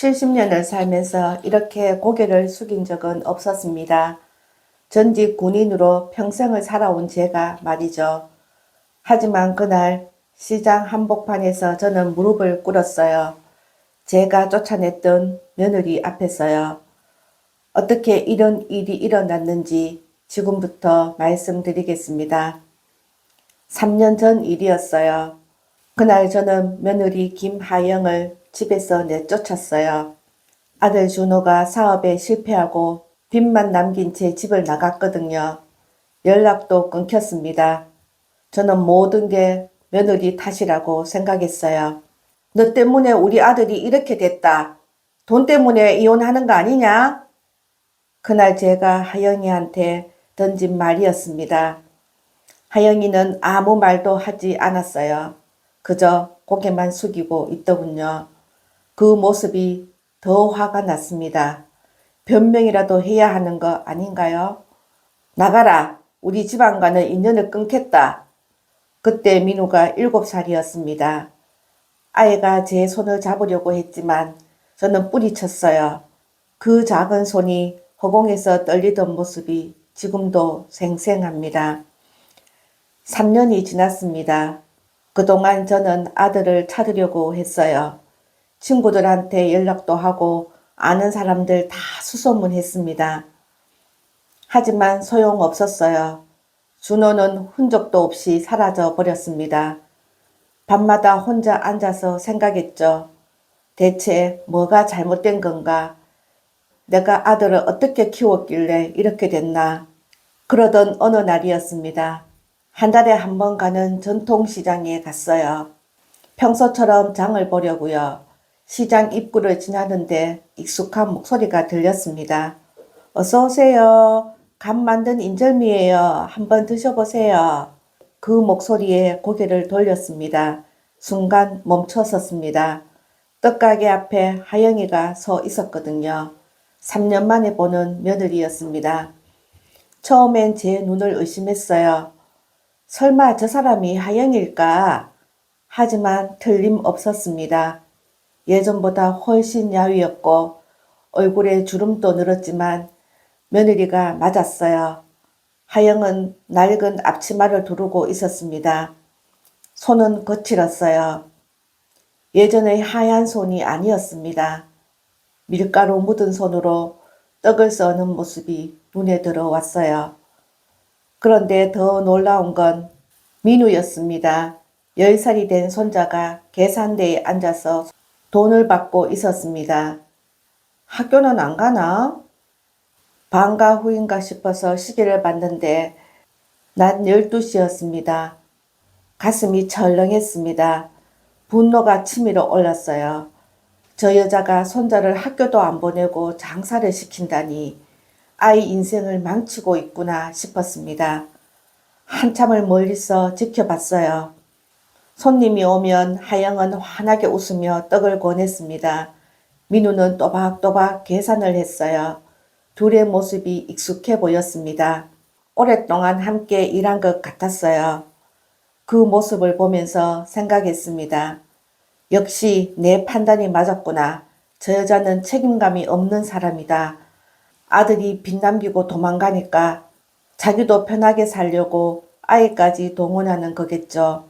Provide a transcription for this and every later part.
70년을 살면서 이렇게 고개를 숙인 적은 없었습니다. 전직 군인으로 평생을 살아온 제가 말이죠. 하지만 그날 시장 한복판에서 저는 무릎을 꿇었어요. 제가 쫓아냈던 며느리 앞에서요. 어떻게 이런 일이 일어났는지 지금부터 말씀드리겠습니다. 3년 전 일이었어요. 그날 저는 며느리 김하영을 집에서 내쫓았어요. 아들 준호가 사업에 실패하고 빚만 남긴 채 집을 나갔거든요. 연락도 끊겼습니다. 저는 모든 게 며느리 탓이라고 생각했어요. 너 때문에 우리 아들이 이렇게 됐다. 돈 때문에 이혼하는 거 아니냐? 그날 제가 하영이한테 던진 말이었습니다. 하영이는 아무 말도 하지 않았어요. 그저 고개만 숙이고 있더군요. 그 모습이 더 화가 났습니다. 변명이라도 해야 하는 거 아닌가요? 나가라. 우리 집안과는 인연을 끊겠다. 그때 민우가 7살이었습니다. 아이가 제 손을 잡으려고 했지만 저는 뿌리쳤어요. 그 작은 손이 허공에서 떨리던 모습이 지금도 생생합니다. 3년이 지났습니다. 그동안 저는 아들을 찾으려고 했어요. 친구들한테 연락도 하고 아는 사람들 다 수소문했습니다. 하지만 소용없었어요. 준호는 흔적도 없이 사라져 버렸습니다. 밤마다 혼자 앉아서 생각했죠. 대체 뭐가 잘못된 건가? 내가 아들을 어떻게 키웠길래 이렇게 됐나? 그러던 어느 날이었습니다. 한 달에 한 번 가는 전통시장에 갔어요. 평소처럼 장을 보려고요. 시장 입구를 지나는데 익숙한 목소리가 들렸습니다. 어서 오세요. 감 만든 인절미예요. 한번 드셔보세요. 그 목소리에 고개를 돌렸습니다. 순간 멈춰섰습니다. 떡가게 앞에 하영이가 서 있었거든요. 3년 만에 보는 며느리였습니다. 처음엔 제 눈을 의심했어요. 설마 저 사람이 하영일까? 하지만 틀림없었습니다. 예전보다 훨씬 야위었고 얼굴에 주름도 늘었지만 며느리가 맞았어요. 하영은 낡은 앞치마를 두르고 있었습니다. 손은 거칠었어요. 예전의 하얀 손이 아니었습니다. 밀가루 묻은 손으로 떡을 써는 모습이 눈에 들어왔어요. 그런데 더 놀라운 건 민우였습니다. 10살이 된 손자가 계산대에 앉아서 돈을 받고 있었습니다. 학교는 안 가나? 방과 후인가 싶어서 시계를 봤는데 낮 12시였습니다. 가슴이 철렁했습니다. 분노가 치밀어 올랐어요. 저 여자가 손자를 학교도 안 보내고 장사를 시킨다니 아이 인생을 망치고 있구나 싶었습니다. 한참을 멀리서 지켜봤어요. 손님이 오면 하영은 환하게 웃으며 떡을 권했습니다. 민우는 또박또박 계산을 했어요. 둘의 모습이 익숙해 보였습니다. 오랫동안 함께 일한 것 같았어요. 그 모습을 보면서 생각했습니다. 역시 내 판단이 맞았구나. 저 여자는 책임감이 없는 사람이다. 아들이 빚 남기고 도망가니까 자기도 편하게 살려고 아이까지 동원하는 거겠죠.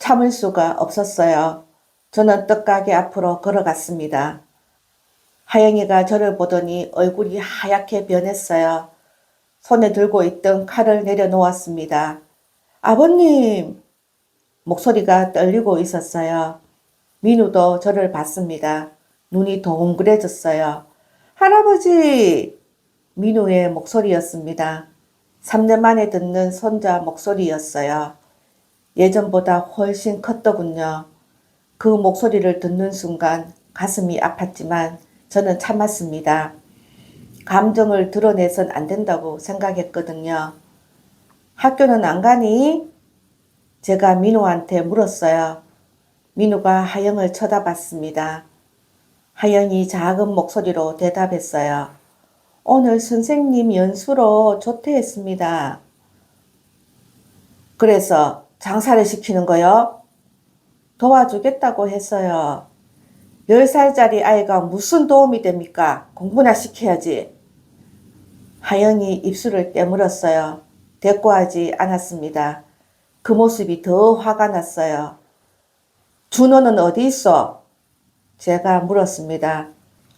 참을 수가 없었어요. 저는 떡가게 앞으로 걸어갔습니다. 하영이가 저를 보더니 얼굴이 하얗게 변했어요. 손에 들고 있던 칼을 내려놓았습니다. 아버님! 목소리가 떨리고 있었어요. 민우도 저를 봤습니다. 눈이 동그래졌어요. 할아버지! 민우의 목소리였습니다. 3년 만에 듣는 손자 목소리였어요. 예전보다 훨씬 컸더군요. 그 목소리를 듣는 순간 가슴이 아팠지만 저는 참았습니다. 감정을 드러내선 안 된다고 생각했거든요. 학교는 안 가니? 제가 민우한테 물었어요. 민우가 하영을 쳐다봤습니다. 하영이 작은 목소리로 대답했어요. 오늘 선생님 연수로 조퇴했습니다. 그래서 장사를 시키는 거요? 도와주겠다고 했어요. 10살짜리 아이가 무슨 도움이 됩니까? 공부나 시켜야지. 하영이 입술을 깨물었어요. 대꾸하지 않았습니다. 그 모습이 더 화가 났어요. 준호는 어디 있어? 제가 물었습니다.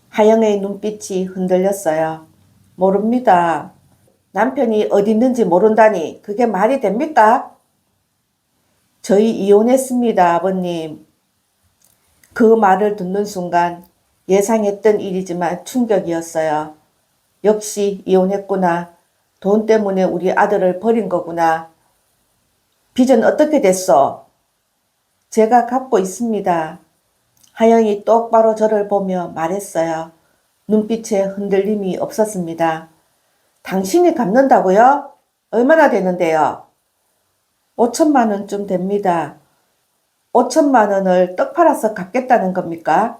하영의 눈빛이 흔들렸어요. 모릅니다. 남편이 어디 있는지 모른다니 그게 말이 됩니까? 저희 이혼했습니다, 아버님. 그 말을 듣는 순간 예상했던 일이지만 충격이었어요. 역시 이혼했구나. 돈 때문에 우리 아들을 버린 거구나. 빚은 어떻게 됐어? 제가 갚고 있습니다. 하영이 똑바로 저를 보며 말했어요. 눈빛에 흔들림이 없었습니다. 당신이 갚는다고요? 얼마나 되는데요? 5천만 원쯤 됩니다. 5천만 원을 떡 팔아서 갚겠다는 겁니까?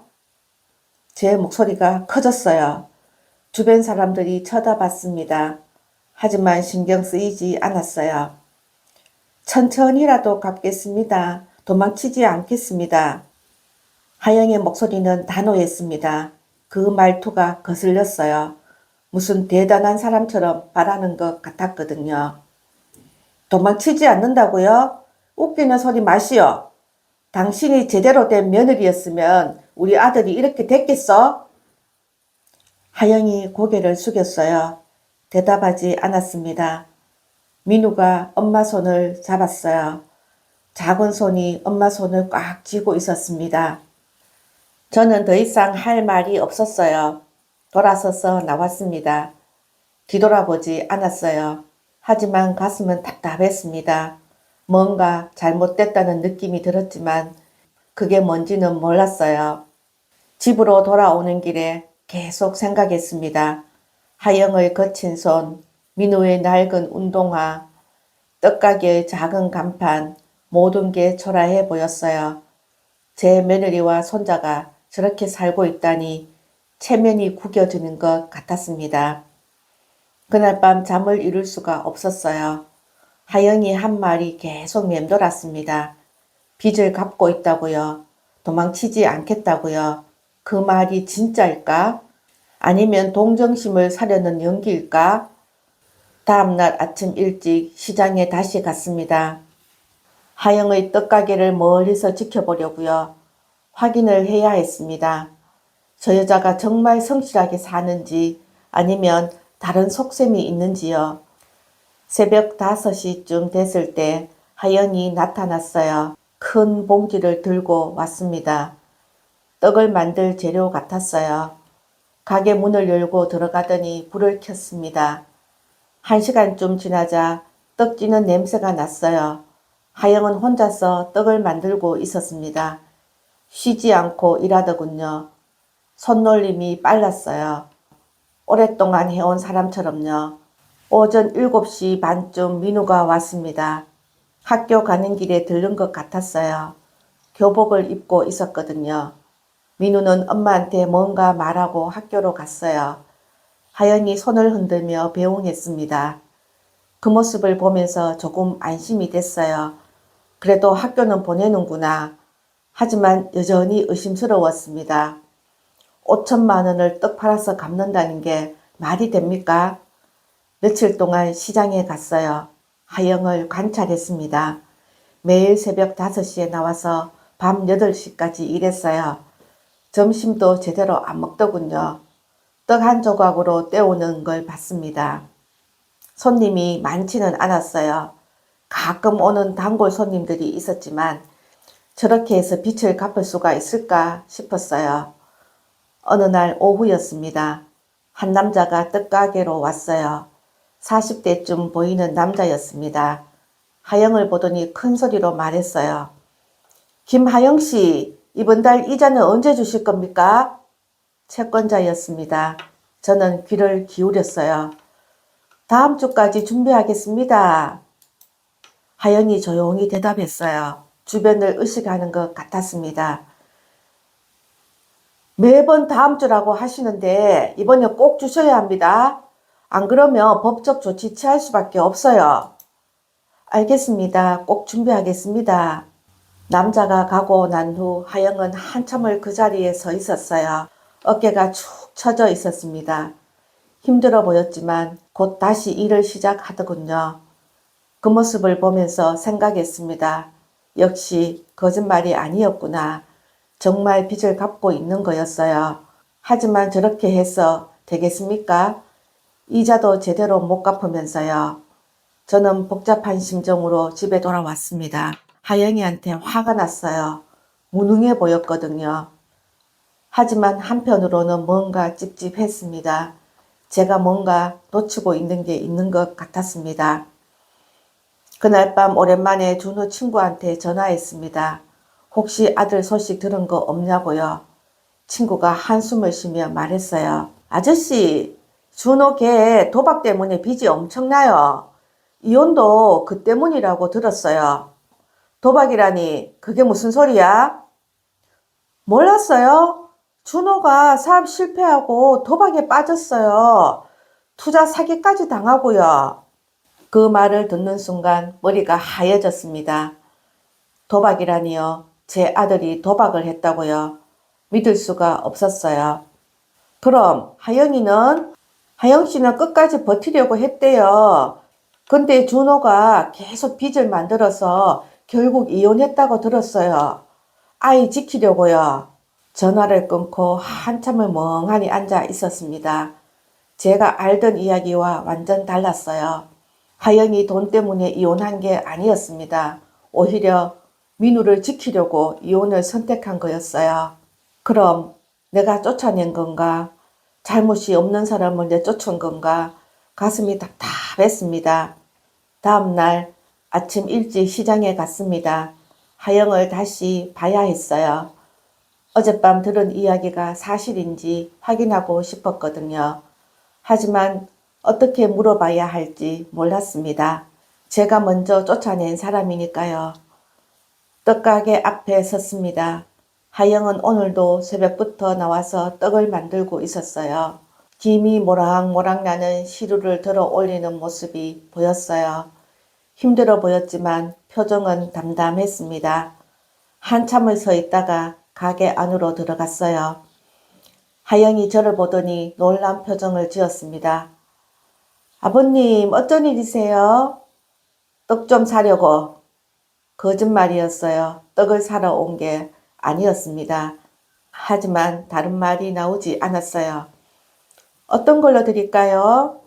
제 목소리가 커졌어요. 주변 사람들이 쳐다봤습니다. 하지만 신경 쓰이지 않았어요. 천천히라도 갚겠습니다. 도망치지 않겠습니다. 하영의 목소리는 단호했습니다. 그 말투가 거슬렸어요. 무슨 대단한 사람처럼 말하는 것 같았거든요. 도망치지 않는다고요? 웃기는 소리 마시오. 당신이 제대로 된 며느리였으면 우리 아들이 이렇게 됐겠어? 하영이 고개를 숙였어요. 대답하지 않았습니다. 민우가 엄마 손을 잡았어요. 작은 손이 엄마 손을 꽉 쥐고 있었습니다. 저는 더 이상 할 말이 없었어요. 돌아서서 나왔습니다. 뒤돌아보지 않았어요. 하지만 가슴은 답답했습니다. 뭔가 잘못됐다는 느낌이 들었지만 그게 뭔지는 몰랐어요. 집으로 돌아오는 길에 계속 생각했습니다. 하영의 거친 손, 민우의 낡은 운동화, 떡가게의 작은 간판, 모든 게 초라해 보였어요. 제 며느리와 손자가 저렇게 살고 있다니 체면이 구겨지는 것 같았습니다. 그날 밤 잠을 이룰 수가 없었어요. 하영이 한 말이 계속 맴돌았습니다. 빚을 갚고 있다고요. 도망치지 않겠다고요. 그 말이 진짜일까? 아니면 동정심을 사려는 연기일까? 다음날 아침 일찍 시장에 다시 갔습니다. 하영의 떡가게를 멀리서 지켜보려고요. 확인을 해야 했습니다. 저 여자가 정말 성실하게 사는지 아니면 다른 속셈이 있는지요. 새벽 5시쯤 됐을 때 하영이 나타났어요. 큰 봉지를 들고 왔습니다. 떡을 만들 재료 같았어요. 가게 문을 열고 들어가더니 불을 켰습니다. 1시간쯤 지나자 떡 찌는 냄새가 났어요. 하영은 혼자서 떡을 만들고 있었습니다. 쉬지 않고 일하더군요. 손놀림이 빨랐어요. 오랫동안 해온 사람처럼요. 오전 7시 반쯤 민우가 왔습니다. 학교 가는 길에 들른 것 같았어요. 교복을 입고 있었거든요. 민우는 엄마한테 뭔가 말하고 학교로 갔어요. 하영이 손을 흔들며 배웅했습니다. 그 모습을 보면서 조금 안심이 됐어요. 그래도 학교는 보내는구나. 하지만 여전히 의심스러웠습니다. 5천만 원을 떡 팔아서 갚는다는 게 말이 됩니까? 며칠 동안 시장에 갔어요. 하영을 관찰했습니다. 매일 새벽 5시에 나와서 밤 8시까지 일했어요. 점심도 제대로 안 먹더군요. 떡 한 조각으로 때우는 걸 봤습니다. 손님이 많지는 않았어요. 가끔 오는 단골 손님들이 있었지만 저렇게 해서 빚을 갚을 수가 있을까 싶었어요. 어느 날 오후였습니다. 한 남자가 떡가게로 왔어요. 40대쯤 보이는 남자였습니다. 하영을 보더니 큰 소리로 말했어요. 김하영 씨, 이번 달 이자는 언제 주실 겁니까? 채권자였습니다. 저는 귀를 기울였어요. 다음 주까지 준비하겠습니다. 하영이 조용히 대답했어요. 주변을 의식하는 것 같았습니다. 매번 다음 주라고 하시는데 이번에 꼭 주셔야 합니다. 안 그러면 법적 조치 취할 수밖에 없어요. 알겠습니다. 꼭 준비하겠습니다. 남자가 가고 난 후 하영은 한참을 그 자리에 서 있었어요. 어깨가 축 처져 있었습니다. 힘들어 보였지만 곧 다시 일을 시작하더군요. 그 모습을 보면서 생각했습니다. 역시 거짓말이 아니었구나. 정말 빚을 갚고 있는 거였어요. 하지만 저렇게 해서 되겠습니까? 이자도 제대로 못 갚으면서요. 저는 복잡한 심정으로 집에 돌아왔습니다. 하영이한테 화가 났어요. 무능해 보였거든요. 하지만 한편으로는 뭔가 찝찝했습니다. 제가 뭔가 놓치고 있는 게 있는 것 같았습니다. 그날 밤 오랜만에 준호 친구한테 전화했습니다. 혹시 아들 소식 들은 거 없냐고요. 친구가 한숨을 쉬며 말했어요. 아저씨, 준호 걔 도박 때문에 빚이 엄청나요. 이혼도 그 때문이라고 들었어요. 도박이라니 그게 무슨 소리야? 몰랐어요? 준호가 사업 실패하고 도박에 빠졌어요. 투자 사기까지 당하고요. 그 말을 듣는 순간 머리가 하얘졌습니다. 도박이라니요. 제 아들이 도박을 했다고요. 믿을 수가 없었어요. 그럼 하영이는? 하영 씨는 끝까지 버티려고 했대요. 근데 준호가 계속 빚을 만들어서 결국 이혼했다고 들었어요. 아이 지키려고요. 전화를 끊고 한참을 멍하니 앉아 있었습니다. 제가 알던 이야기와 완전 달랐어요. 하영이 돈 때문에 이혼한 게 아니었습니다. 오히려 민우를 지키려고 이혼을 선택한 거였어요. 그럼 내가 쫓아낸 건가? 잘못이 없는 사람을 내쫓은 건가? 가슴이 답답했습니다. 다음날 아침 일찍 시장에 갔습니다. 하영을 다시 봐야 했어요. 어젯밤 들은 이야기가 사실인지 확인하고 싶었거든요. 하지만 어떻게 물어봐야 할지 몰랐습니다. 제가 먼저 쫓아낸 사람이니까요. 떡가게 앞에 섰습니다. 하영은 오늘도 새벽부터 나와서 떡을 만들고 있었어요. 김이 모락모락 나는 시루를 들어 올리는 모습이 보였어요. 힘들어 보였지만 표정은 담담했습니다. 한참을 서 있다가 가게 안으로 들어갔어요. 하영이 저를 보더니 놀란 표정을 지었습니다. 아버님, 어쩐 일이세요? 떡 좀 사려고. 거짓말이었어요. 떡을 사러 온 게 아니었습니다. 하지만 다른 말이 나오지 않았어요. 어떤 걸로 드릴까요?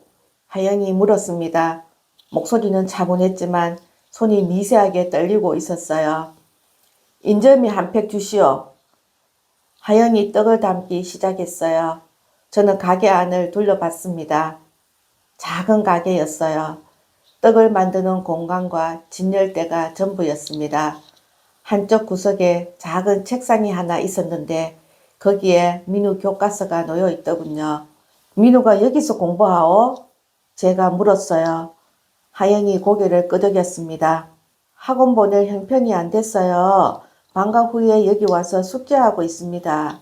하영이 물었습니다. 목소리는 차분했지만 손이 미세하게 떨리고 있었어요. 인절미 한 팩 주시오. 하영이 떡을 담기 시작했어요. 저는 가게 안을 둘러봤습니다. 작은 가게였어요. 떡을 만드는 공간과 진열대가 전부였습니다. 한쪽 구석에 작은 책상이 하나 있었는데 거기에 민우 교과서가 놓여 있더군요. 민우가 여기서 공부하오? 제가 물었어요. 하영이 고개를 끄덕였습니다. 학원 보낼 형편이 안 됐어요. 방과 후에 여기 와서 숙제하고 있습니다.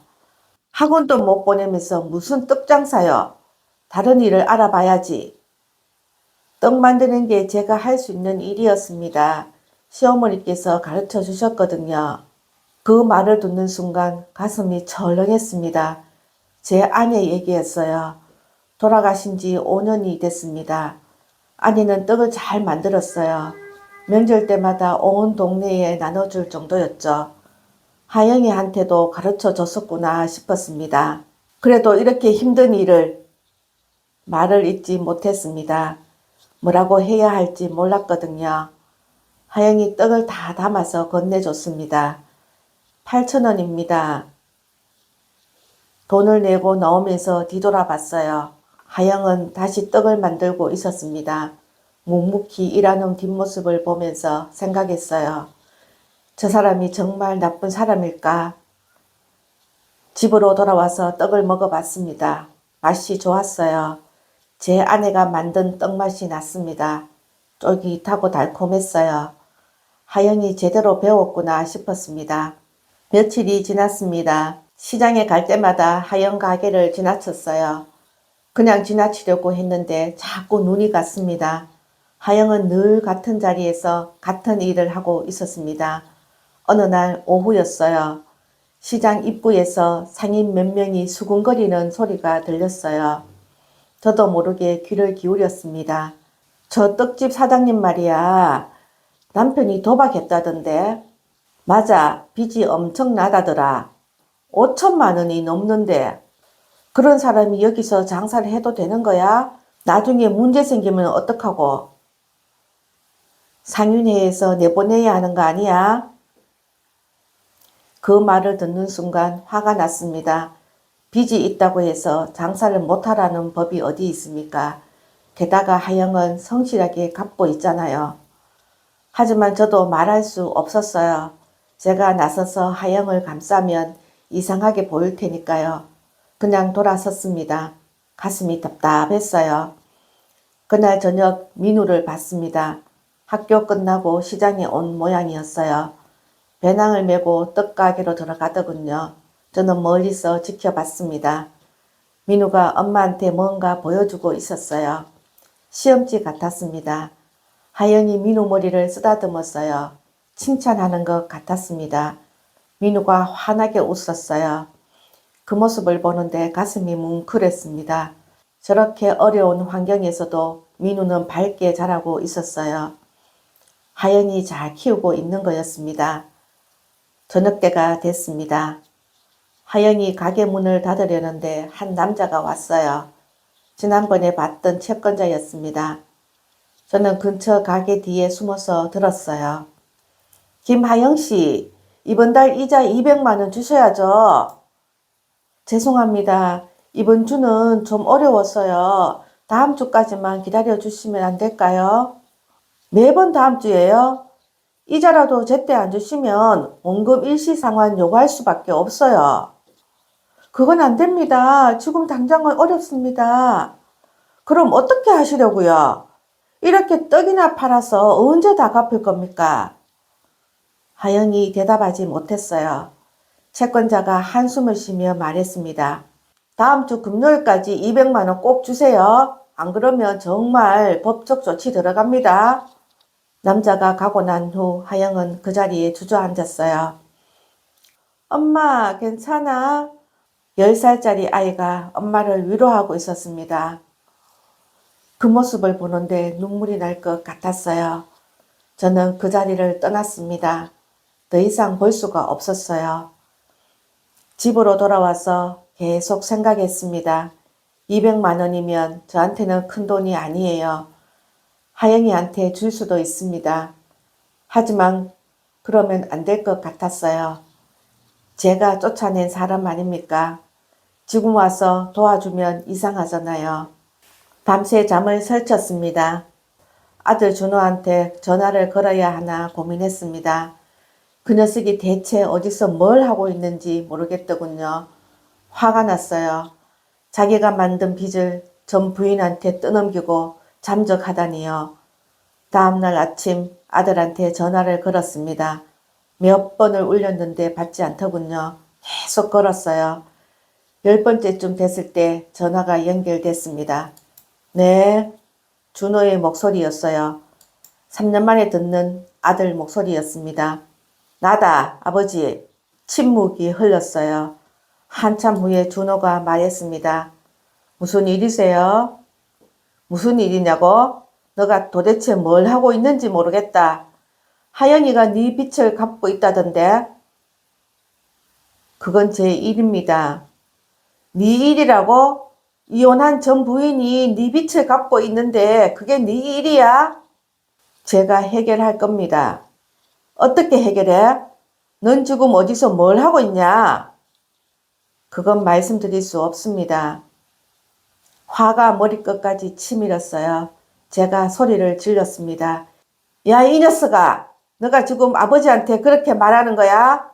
학원도 못 보내면서 무슨 떡 장사요? 다른 일을 알아봐야지. 떡 만드는 게 제가 할 수 있는 일이었습니다. 시어머니께서 가르쳐 주셨거든요. 그 말을 듣는 순간 가슴이 철렁했습니다. 제 아내 얘기였어요. 돌아가신 지 5년이 됐습니다. 아내는 떡을 잘 만들었어요. 명절 때마다 온 동네에 나눠줄 정도였죠. 하영이한테도 가르쳐 줬었구나 싶었습니다. 그래도 이렇게 힘든 일을 말을 잇지 못했습니다. 뭐라고 해야 할지 몰랐거든요. 하영이 떡을 다 담아서 건네줬습니다. 8,000원입니다. 돈을 내고 나오면서 뒤돌아봤어요. 하영은 다시 떡을 만들고 있었습니다. 묵묵히 일하는 뒷모습을 보면서 생각했어요. 저 사람이 정말 나쁜 사람일까? 집으로 돌아와서 떡을 먹어봤습니다. 맛이 좋았어요. 제 아내가 만든 떡 맛이 났습니다. 쫄깃하고 달콤했어요. 하영이 제대로 배웠구나 싶었습니다. 며칠이 지났습니다. 시장에 갈 때마다 하영 가게를 지나쳤어요. 그냥 지나치려고 했는데 자꾸 눈이 갔습니다. 하영은 늘 같은 자리에서 같은 일을 하고 있었습니다. 어느 날 오후였어요. 시장 입구에서 상인 몇 명이 수군거리는 소리가 들렸어요. 저도 모르게 귀를 기울였습니다. 저 떡집 사장님 말이야. 남편이 도박했다던데. 맞아. 빚이 엄청 나다더라. 5천만 원이 넘는데. 그런 사람이 여기서 장사를 해도 되는 거야? 나중에 문제 생기면 어떡하고? 상윤회에서 내보내야 하는 거 아니야? 그 말을 듣는 순간 화가 났습니다. 빚이 있다고 해서 장사를 못하라는 법이 어디 있습니까? 게다가 하영은 성실하게 갚고 있잖아요. 하지만 저도 말할 수 없었어요. 제가 나서서 하영을 감싸면 이상하게 보일 테니까요. 그냥 돌아섰습니다. 가슴이 답답했어요. 그날 저녁 민우를 봤습니다. 학교 끝나고 시장에 온 모양이었어요. 배낭을 메고 떡가게로 들어가더군요. 저는 멀리서 지켜봤습니다. 민우가 엄마한테 뭔가 보여주고 있었어요. 시험지 같았습니다. 하영이 민우 머리를 쓰다듬었어요. 칭찬하는 것 같았습니다. 민우가 환하게 웃었어요. 그 모습을 보는데 가슴이 뭉클했습니다. 저렇게 어려운 환경에서도 민우는 밝게 자라고 있었어요. 하영이 잘 키우고 있는 거였습니다. 저녁 때가 됐습니다. 하영이 가게 문을 닫으려는데 한 남자가 왔어요. 지난번에 봤던 채권자였습니다. 저는 근처 가게 뒤에 숨어서 들었어요. 김하영 씨, 이번 달 이자 200만 원 주셔야죠. 죄송합니다. 이번 주는 좀 어려웠어요. 다음 주까지만 기다려 주시면 안 될까요? 매번 다음 주에요? 이자라도 제때 안 주시면 원금 일시 상환 요구할 수밖에 없어요. 그건 안 됩니다. 지금 당장은 어렵습니다. 그럼 어떻게 하시려고요? 이렇게 떡이나 팔아서 언제 다 갚을 겁니까? 하영이 대답하지 못했어요. 채권자가 한숨을 쉬며 말했습니다. 다음 주 금요일까지 200만 원 꼭 주세요. 안 그러면 정말 법적 조치 들어갑니다. 남자가 가고 난 후 하영은 그 자리에 주저앉았어요. 엄마, 괜찮아? 10살짜리 아이가 엄마를 위로하고 있었습니다. 그 모습을 보는데 눈물이 날 것 같았어요. 저는 그 자리를 떠났습니다. 더 이상 볼 수가 없었어요. 집으로 돌아와서 계속 생각했습니다. 200만 원이면 저한테는 큰 돈이 아니에요. 하영이한테 줄 수도 있습니다. 하지만 그러면 안 될 것 같았어요. 제가 쫓아낸 사람 아닙니까? 지금 와서 도와주면 이상하잖아요. 밤새 잠을 설쳤습니다. 아들 준호한테 전화를 걸어야 하나 고민했습니다. 그 녀석이 대체 어디서 뭘 하고 있는지 모르겠더군요. 화가 났어요. 자기가 만든 빚을 전 부인한테 떠넘기고 잠적하다니요. 다음날 아침 아들한테 전화를 걸었습니다. 몇 번을 울렸는데 받지 않더군요. 계속 걸었어요. 10번째쯤 됐을 때 전화가 연결됐습니다. 네, 준호의 목소리였어요. 3년 만에 듣는 아들 목소리였습니다. 나다, 아버지. 침묵이 흘렀어요. 한참 후에 준호가 말했습니다. 무슨 일이세요? 무슨 일이냐고? 너가 도대체 뭘 하고 있는지 모르겠다. 하영이가 네 빚을 갚고 있다던데? 그건 제 일입니다. 네 일이라고? 이혼한 전 부인이 네 빚을 갚고 있는데 그게 네 일이야? 제가 해결할 겁니다. 어떻게 해결해? 넌 지금 어디서 뭘 하고 있냐? 그건 말씀드릴 수 없습니다. 화가 머리끝까지 치밀었어요. 제가 소리를 질렀습니다. 야, 이 녀석아! 너가 지금 아버지한테 그렇게 말하는 거야?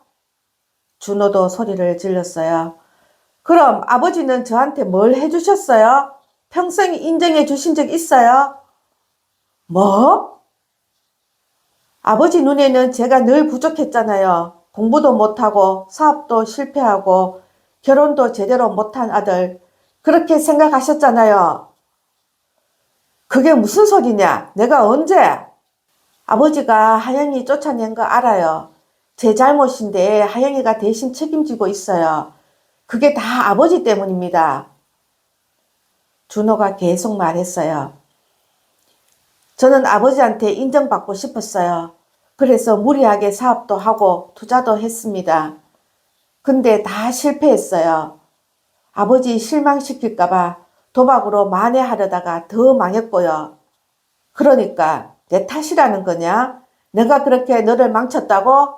준호도 소리를 질렀어요. 그럼 아버지는 저한테 뭘 해주셨어요? 평생 인정해 주신 적 있어요? 뭐? 아버지 눈에는 제가 늘 부족했잖아요. 공부도 못하고 사업도 실패하고 결혼도 제대로 못한 아들. 그렇게 생각하셨잖아요. 그게 무슨 소리냐? 내가 언제? 아버지가 하영이 쫓아낸 거 알아요. 제 잘못인데 하영이가 대신 책임지고 있어요. 그게 다 아버지 때문입니다. 준호가 계속 말했어요. 저는 아버지한테 인정받고 싶었어요. 그래서 무리하게 사업도 하고 투자도 했습니다. 근데 다 실패했어요. 아버지 실망시킬까봐 도박으로 만회하려다가 더 망했고요. 그러니까 내 탓이라는 거냐? 내가 그렇게 너를 망쳤다고?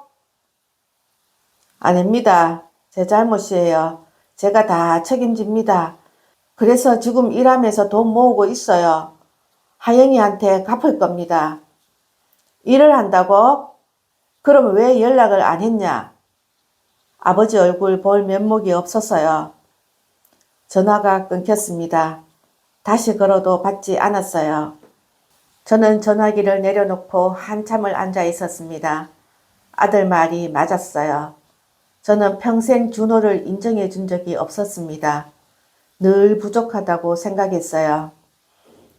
아닙니다. 제 잘못이에요. 제가 다 책임집니다. 그래서 지금 일하면서 돈 모으고 있어요. 하영이한테 갚을 겁니다. 일을 한다고? 그럼 왜 연락을 안 했냐? 아버지 얼굴 볼 면목이 없어서요. 전화가 끊겼습니다. 다시 걸어도 받지 않았어요. 저는 전화기를 내려놓고 한참을 앉아 있었습니다. 아들 말이 맞았어요. 저는 평생 준호를 인정해 준 적이 없었습니다. 늘 부족하다고 생각했어요.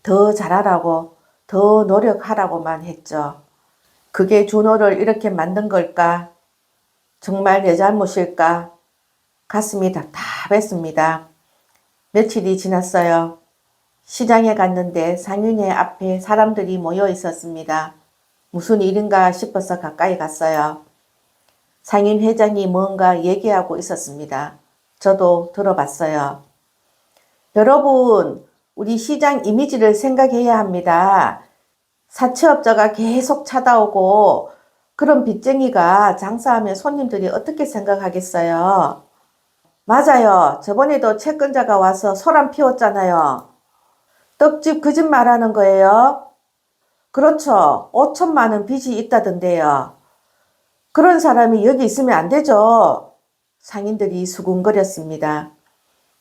더 잘하라고, 더 노력하라고만 했죠. 그게 준호를 이렇게 만든 걸까? 정말 내 잘못일까? 가슴이 답답했습니다. 며칠이 지났어요. 시장에 갔는데 상인회 앞에 사람들이 모여 있었습니다. 무슨 일인가 싶어서 가까이 갔어요. 상인 회장이 뭔가 얘기하고 있었습니다. 저도 들어봤어요. 여러분, 우리 시장 이미지를 생각해야 합니다. 사채업자가 계속 찾아오고 그런 빚쟁이가 장사하면 손님들이 어떻게 생각하겠어요? 맞아요. 저번에도 채권자가 와서 소란 피웠잖아요. 떡집 그 집 말하는 거예요? 그렇죠. 5천만 원 빚이 있다던데요. 그런 사람이 여기 있으면 안 되죠. 상인들이 수군거렸습니다.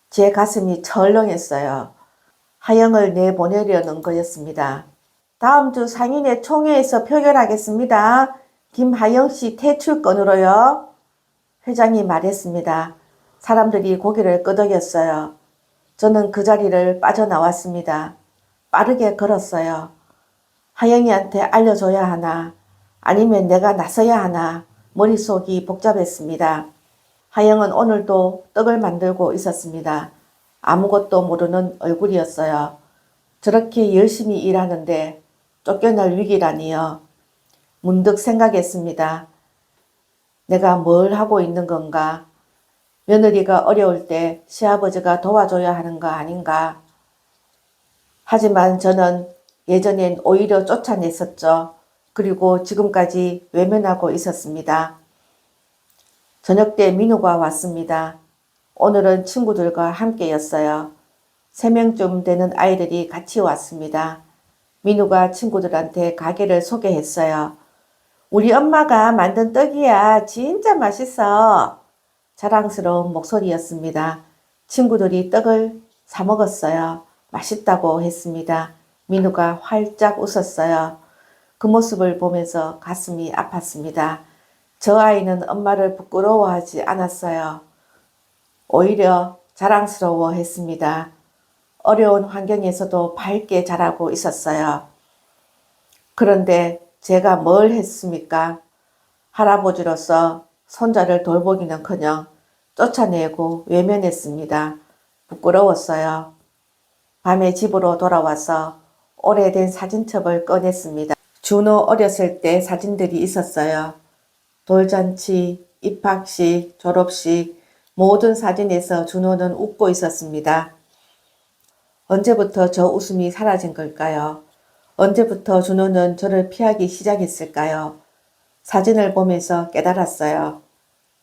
제 가슴이 철렁했어요. 하영을 내보내려는 거였습니다. 다음 주 상인회 총회에서 표결하겠습니다. 김하영 씨 퇴출건으로요. 회장이 말했습니다. 사람들이 고개를 끄덕였어요. 저는 그 자리를 빠져나왔습니다. 빠르게 걸었어요. 하영이한테 알려줘야 하나, 아니면 내가 나서야 하나, 머릿속이 복잡했습니다. 하영은 오늘도 떡을 만들고 있었습니다. 아무것도 모르는 얼굴이었어요. 저렇게 열심히 일하는데 쫓겨날 위기라니요. 문득 생각했습니다. 내가 뭘 하고 있는 건가? 며느리가 어려울 때 시아버지가 도와줘야 하는 거 아닌가? 하지만 저는 예전엔 오히려 쫓아냈었죠. 그리고 지금까지 외면하고 있었습니다. 저녁 때 민우가 왔습니다. 오늘은 친구들과 함께였어요. 3명쯤 되는 아이들이 같이 왔습니다. 민우가 친구들한테 가게를 소개했어요. 우리 엄마가 만든 떡이야. 진짜 맛있어. 자랑스러운 목소리였습니다. 친구들이 떡을 사 먹었어요. 맛있다고 했습니다. 민우가 활짝 웃었어요. 그 모습을 보면서 가슴이 아팠습니다. 저 아이는 엄마를 부끄러워하지 않았어요. 오히려 자랑스러워 했습니다. 어려운 환경에서도 밝게 자라고 있었어요. 그런데 제가 뭘 했습니까? 할아버지로서 손자를 돌보기는커녕 쫓아내고 외면했습니다. 부끄러웠어요. 밤에 집으로 돌아와서 오래된 사진첩을 꺼냈습니다. 준호 어렸을 때 사진들이 있었어요. 돌잔치, 입학식, 졸업식 모든 사진에서 준호는 웃고 있었습니다. 언제부터 저 웃음이 사라진 걸까요? 언제부터 준호는 저를 피하기 시작했을까요? 사진을 보면서 깨달았어요.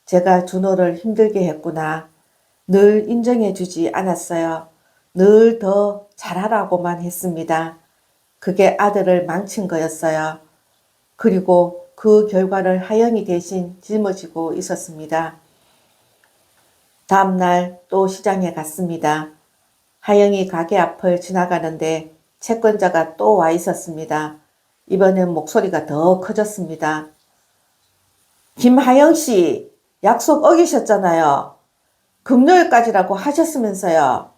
제가 준호를 힘들게 했구나. 늘 인정해주지 않았어요. 늘 더 잘하라고만 했습니다. 그게 아들을 망친 거였어요. 그리고 그 결과를 하영이 대신 짊어지고 있었습니다. 다음날 또 시장에 갔습니다. 하영이 가게 앞을 지나가는데 채권자가 또 와 있었습니다. 이번엔 목소리가 더 커졌습니다. 김하영 씨, 약속 어기셨잖아요. 금요일까지라고 하셨으면서요.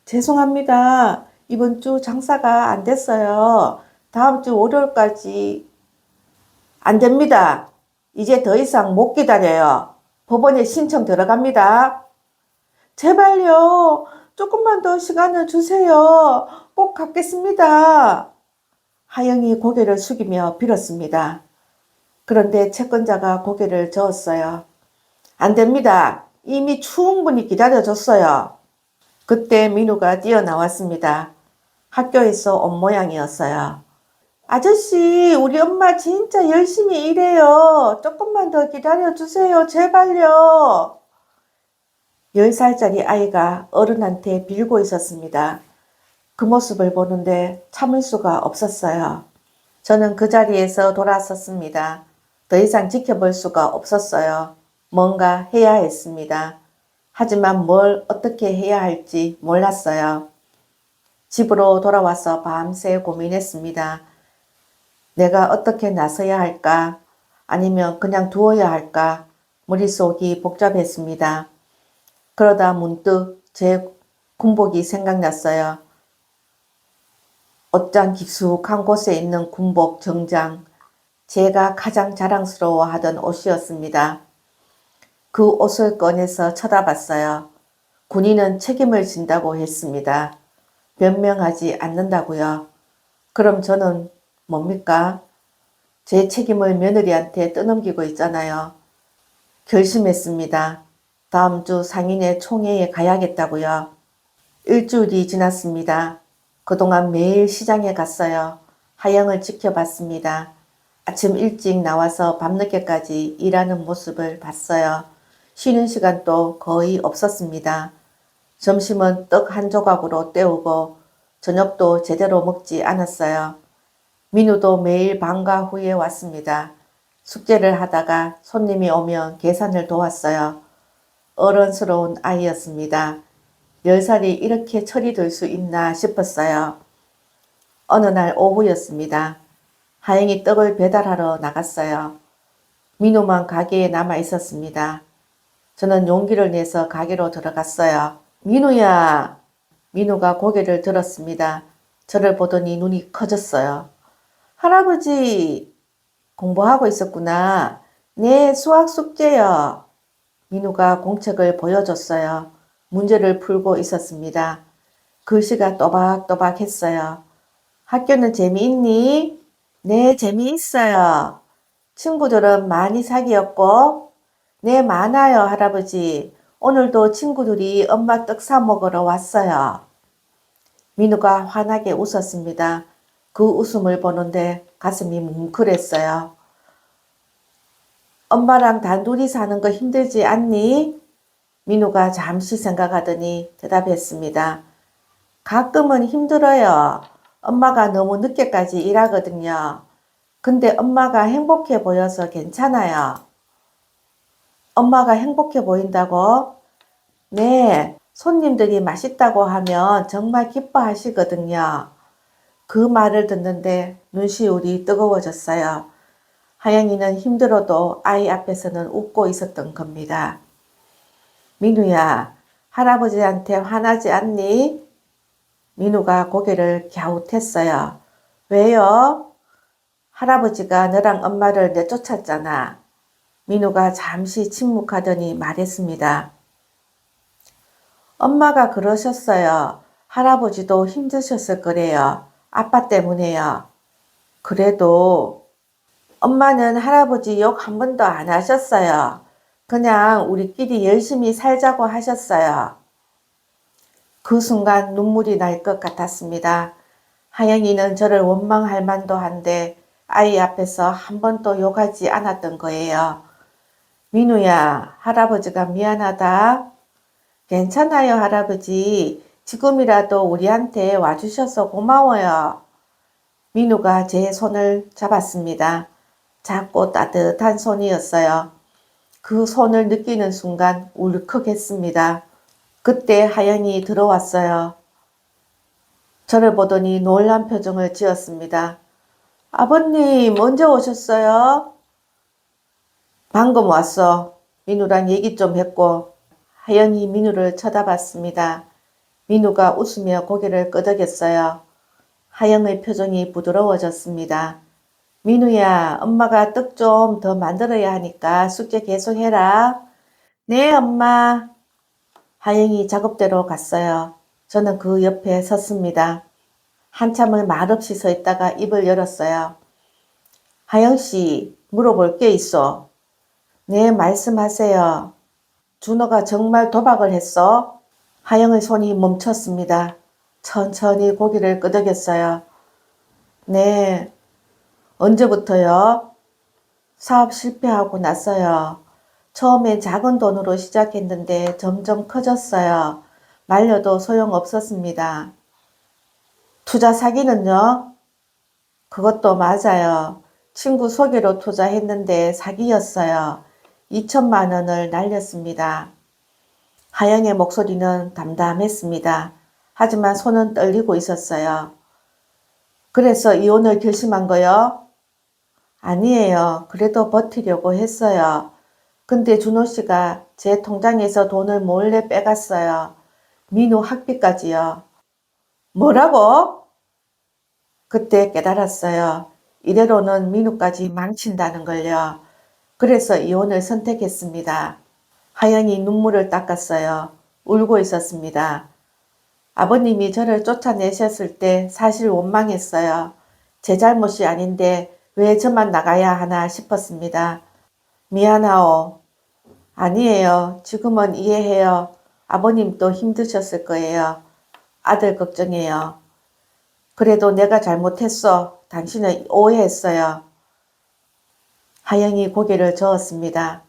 죄송합니다. 이번 주 장사가 안 됐어요. 다음 주 월요일까지 안 됩니다. 이제 더 이상 못 기다려요. 법원에 신청 들어갑니다. 제발요. 조금만 더 시간을 주세요. 꼭 갚겠습니다. 하영이 고개를 숙이며 빌었습니다. 그런데 채권자가 고개를 저었어요. 안 됩니다. 이미 충분히 기다려줬어요. 그때 민우가 뛰어나왔습니다. 학교에서 온 모양이었어요. 아저씨, 우리 엄마 진짜 열심히 일해요. 조금만 더 기다려주세요. 제발요. 10살짜리 아이가 어른한테 빌고 있었습니다. 그 모습을 보는데 참을 수가 없었어요. 저는 그 자리에서 돌아섰습니다. 더 이상 지켜볼 수가 없었어요. 뭔가 해야 했습니다. 하지만 뭘 어떻게 해야 할지 몰랐어요. 집으로 돌아와서 밤새 고민했습니다. 내가 어떻게 나서야 할까? 아니면 그냥 두어야 할까? 머릿속이 복잡했습니다. 그러다 문득 제 군복이 생각났어요. 옷장 깊숙한 곳에 있는 군복 정장. 제가 가장 자랑스러워하던 옷이었습니다. 그 옷을 꺼내서 쳐다봤어요. 군인은 책임을 진다고 했습니다. 변명하지 않는다고요. 그럼 저는 뭡니까? 제 책임을 며느리한테 떠넘기고 있잖아요. 결심했습니다. 다음 주 상인의 총회에 가야겠다고요. 일주일이 지났습니다. 그동안 매일 시장에 갔어요. 하영을 지켜봤습니다. 아침 일찍 나와서 밤늦게까지 일하는 모습을 봤어요. 쉬는 시간도 거의 없었습니다. 점심은 떡 한 조각으로 때우고 저녁도 제대로 먹지 않았어요. 민우도 매일 방과 후에 왔습니다. 숙제를 하다가 손님이 오면 계산을 도왔어요. 어른스러운 아이였습니다. 10살이 이렇게 철이 들 수 있나 싶었어요. 어느 날 오후였습니다. 하영이 떡을 배달하러 나갔어요. 민우만 가게에 남아 있었습니다. 저는 용기를 내서 가게로 들어갔어요. 민우야! 민우가 고개를 들었습니다. 저를 보더니 눈이 커졌어요. 할아버지! 공부하고 있었구나. 네, 수학 숙제요. 민우가 공책을 보여줬어요. 문제를 풀고 있었습니다. 글씨가 또박또박 했어요. 학교는 재미있니? 네, 재미있어요. 친구들은 많이 사귀었고? 네, 많아요, 할아버지. 오늘도 친구들이 엄마 떡 사 먹으러 왔어요. 민우가 환하게 웃었습니다. 그 웃음을 보는데 가슴이 뭉클했어요. 엄마랑 단둘이 사는 거 힘들지 않니? 민우가 잠시 생각하더니 대답했습니다. 가끔은 힘들어요. 엄마가 너무 늦게까지 일하거든요. 근데 엄마가 행복해 보여서 괜찮아요. 엄마가 행복해 보인다고? 네, 손님들이 맛있다고 하면 정말 기뻐하시거든요. 그 말을 듣는데 눈시울이 뜨거워졌어요. 하영이는 힘들어도 아이 앞에서는 웃고 있었던 겁니다. 민우야, 할아버지한테 화나지 않니? 민우가 고개를 갸웃했어요. 왜요? 할아버지가 너랑 엄마를 내쫓았잖아. 민우가 잠시 침묵하더니 말했습니다. 엄마가 그러셨어요. 할아버지도 힘드셨을 거래요. 아빠 때문에요. 그래도 엄마는 할아버지 욕 한 번도 안 하셨어요. 그냥 우리끼리 열심히 살자고 하셨어요. 그 순간 눈물이 날 것 같았습니다. 하영이는 저를 원망할 만도 한데 아이 앞에서 한 번도 욕하지 않았던 거예요. 민우야, 할아버지가 미안하다. 괜찮아요, 할아버지. 지금이라도 우리한테 와주셔서 고마워요. 민우가 제 손을 잡았습니다. 작고 따뜻한 손이었어요. 그 손을 느끼는 순간 울컥했습니다. 그때 하영이 들어왔어요. 저를 보더니 놀란 표정을 지었습니다. 아버님, 언제 오셨어요? 방금 왔어. 민우랑 얘기 좀 했고. 하영이 민우를 쳐다봤습니다. 민우가 웃으며 고개를 끄덕였어요. 하영의 표정이 부드러워졌습니다. 민우야, 엄마가 떡 좀 더 만들어야 하니까 숙제 계속 해라. 네, 엄마. 하영이 작업대로 갔어요. 저는 그 옆에 섰습니다. 한참을 말없이 서 있다가 입을 열었어요. 하영씨, 물어볼 게 있어. 네, 말씀하세요. 준호가 정말 도박을 했어? 하영의 손이 멈췄습니다. 천천히 고개를 끄덕였어요. 네, 언제부터요? 사업 실패하고 났어요. 처음엔 작은 돈으로 시작했는데 점점 커졌어요. 말려도 소용없었습니다. 투자 사기는요? 그것도 맞아요. 친구 소개로 투자했는데 사기였어요. 2천만 원을 날렸습니다. 하영의 목소리는 담담했습니다. 하지만 손은 떨리고 있었어요. 그래서 이혼을 결심한 거요? 아니에요. 그래도 버티려고 했어요. 근데 준호 씨가 제 통장에서 돈을 몰래 빼갔어요. 민우 학비까지요. 뭐라고? 그때 깨달았어요. 이대로는 민우까지 망친다는 걸요. 그래서 이혼을 선택했습니다. 하영이 눈물을 닦았어요. 울고 있었습니다. 아버님이 저를 쫓아내셨을 때 사실 원망했어요. 제 잘못이 아닌데 왜 저만 나가야 하나 싶었습니다. 미안하오. 아니에요. 지금은 이해해요. 아버님도 힘드셨을 거예요. 아들 걱정해요. 그래도 내가 잘못했어. 당신을 오해했어요. 하영이 고개를 저었습니다.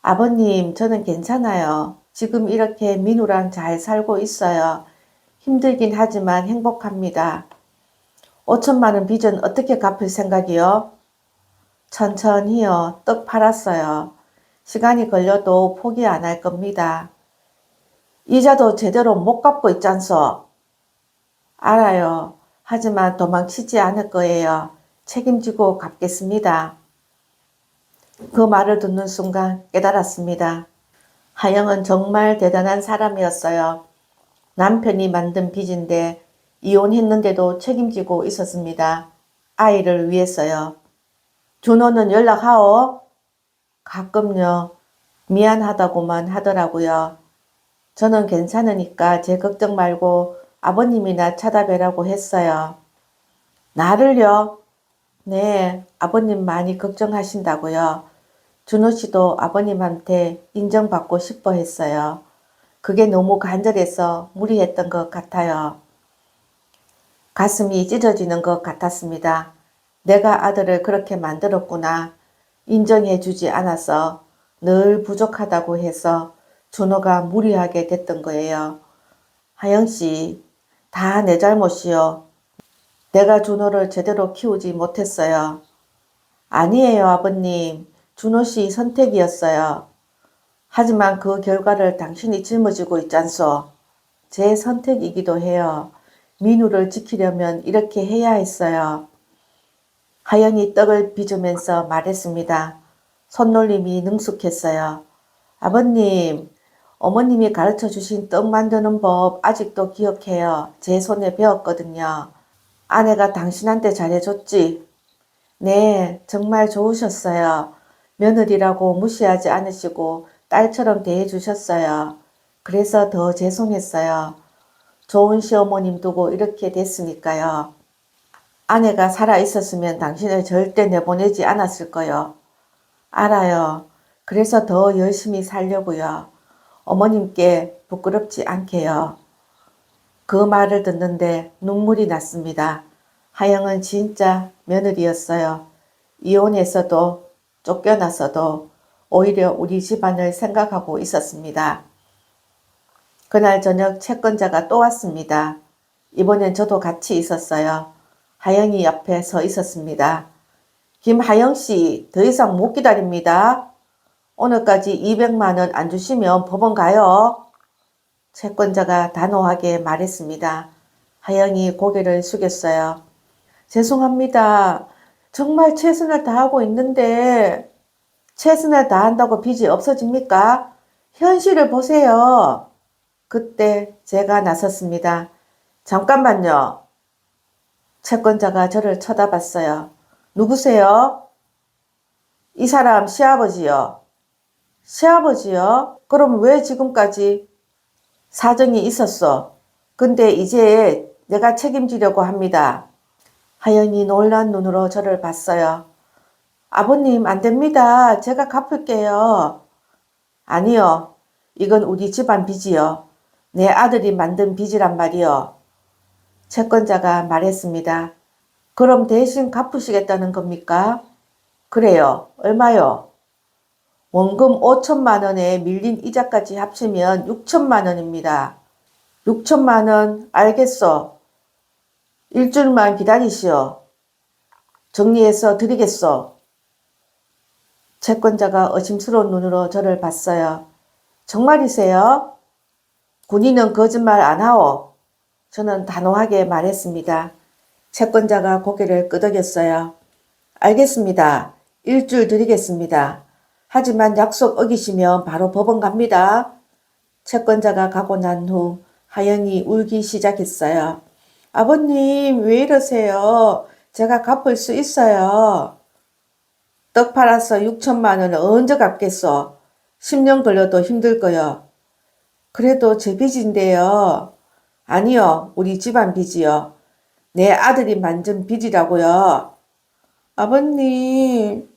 아버님, 저는 괜찮아요. 지금 이렇게 민우랑 잘 살고 있어요. 힘들긴 하지만 행복합니다. 5천만 원 빚은 어떻게 갚을 생각이요? 천천히요. 떡 팔았어요. 시간이 걸려도 포기 안 할 겁니다. 이자도 제대로 못 갚고 있잖소. 알아요. 하지만 도망치지 않을 거예요. 책임지고 갚겠습니다. 그 말을 듣는 순간 깨달았습니다. 하영은 정말 대단한 사람이었어요. 남편이 만든 빚인데 이혼했는데도 책임지고 있었습니다. 아이를 위해서요. 준호는 연락하오? 가끔요. 미안하다고만 하더라고요. 저는 괜찮으니까 제 걱정 말고 아버님이나 찾아뵈라고 했어요. 나를요? 네, 아버님 많이 걱정하신다고요. 준호 씨도 아버님한테 인정받고 싶어 했어요. 그게 너무 간절해서 무리했던 것 같아요. 가슴이 찢어지는 것 같았습니다. 내가 아들을 그렇게 만들었구나. 인정해 주지 않아서 늘 부족하다고 해서 준호가 무리하게 됐던 거예요. 하영 씨, 다 내 잘못이요. 내가 준호를 제대로 키우지 못했어요. 아니에요, 아버님. 준호 씨 선택이었어요. 하지만 그 결과를 당신이 짊어지고 있잖소. 제 선택이기도 해요. 민우를 지키려면 이렇게 해야 했어요. 하영이 떡을 빚으면서 말했습니다. 손놀림이 능숙했어요. 아버님, 어머님이 가르쳐 주신 떡 만드는 법 아직도 기억해요. 제 손에 배웠거든요. 아내가 당신한테 잘해줬지? 네, 정말 좋으셨어요. 며느리라고 무시하지 않으시고 딸처럼 대해주셨어요. 그래서 더 죄송했어요. 좋은 시어머님 두고 이렇게 됐으니까요. 아내가 살아있었으면 당신을 절대 내보내지 않았을 거요. 알아요. 그래서 더 열심히 살려고요. 어머님께 부끄럽지 않게요. 그 말을 듣는데 눈물이 났습니다. 하영은 진짜 며느리였어요. 이혼해서도 쫓겨나서도 오히려 우리 집안을 생각하고 있었습니다. 그날 저녁 채권자가 또 왔습니다. 이번엔 저도 같이 있었어요. 하영이 옆에 서 있었습니다. 김하영 씨, 더 이상 못 기다립니다. 오늘까지 200만 원 안 주시면 법원 가요. 채권자가 단호하게 말했습니다. 하영이 고개를 숙였어요. 죄송합니다. 정말 최선을 다하고 있는데 최선을 다한다고 빚이 없어집니까? 현실을 보세요. 그때 제가 나섰습니다. 잠깐만요. 채권자가 저를 쳐다봤어요. 누구세요? 이 사람 시아버지요. 시아버지요? 그럼 왜 지금까지? 사정이 있었어. 근데 이제 내가 책임지려고 합니다. 하영이 놀란 눈으로 저를 봤어요. 아버님, 안 됩니다. 제가 갚을게요. 아니요. 이건 우리 집안 빚이요. 내 아들이 만든 빚이란 말이요. 채권자가 말했습니다. 그럼 대신 갚으시겠다는 겁니까? 그래요. 얼마요? 원금 5천만 원에 밀린 이자까지 합치면 6천만 원입니다. 6천만 원 알겠어. 일주일만 기다리시오. 정리해서 드리겠소. 채권자가 의심스러운 눈으로 저를 봤어요. 정말이세요? 군인은 거짓말 안 하오. 저는 단호하게 말했습니다. 채권자가 고개를 끄덕였어요. 알겠습니다. 일주일 드리겠습니다. 하지만 약속 어기시면 바로 법원 갑니다. 채권자가 가고 난 후 하영이 울기 시작했어요. 아버님, 왜 이러세요? 제가 갚을 수 있어요. 떡 팔아서 6천만 원을 언제 갚겠어? 10년 걸려도 힘들 거요. 그래도 제 빚인데요. 아니요, 우리 집안 빚이요. 내 아들이 만든 빚이라고요. 아버님,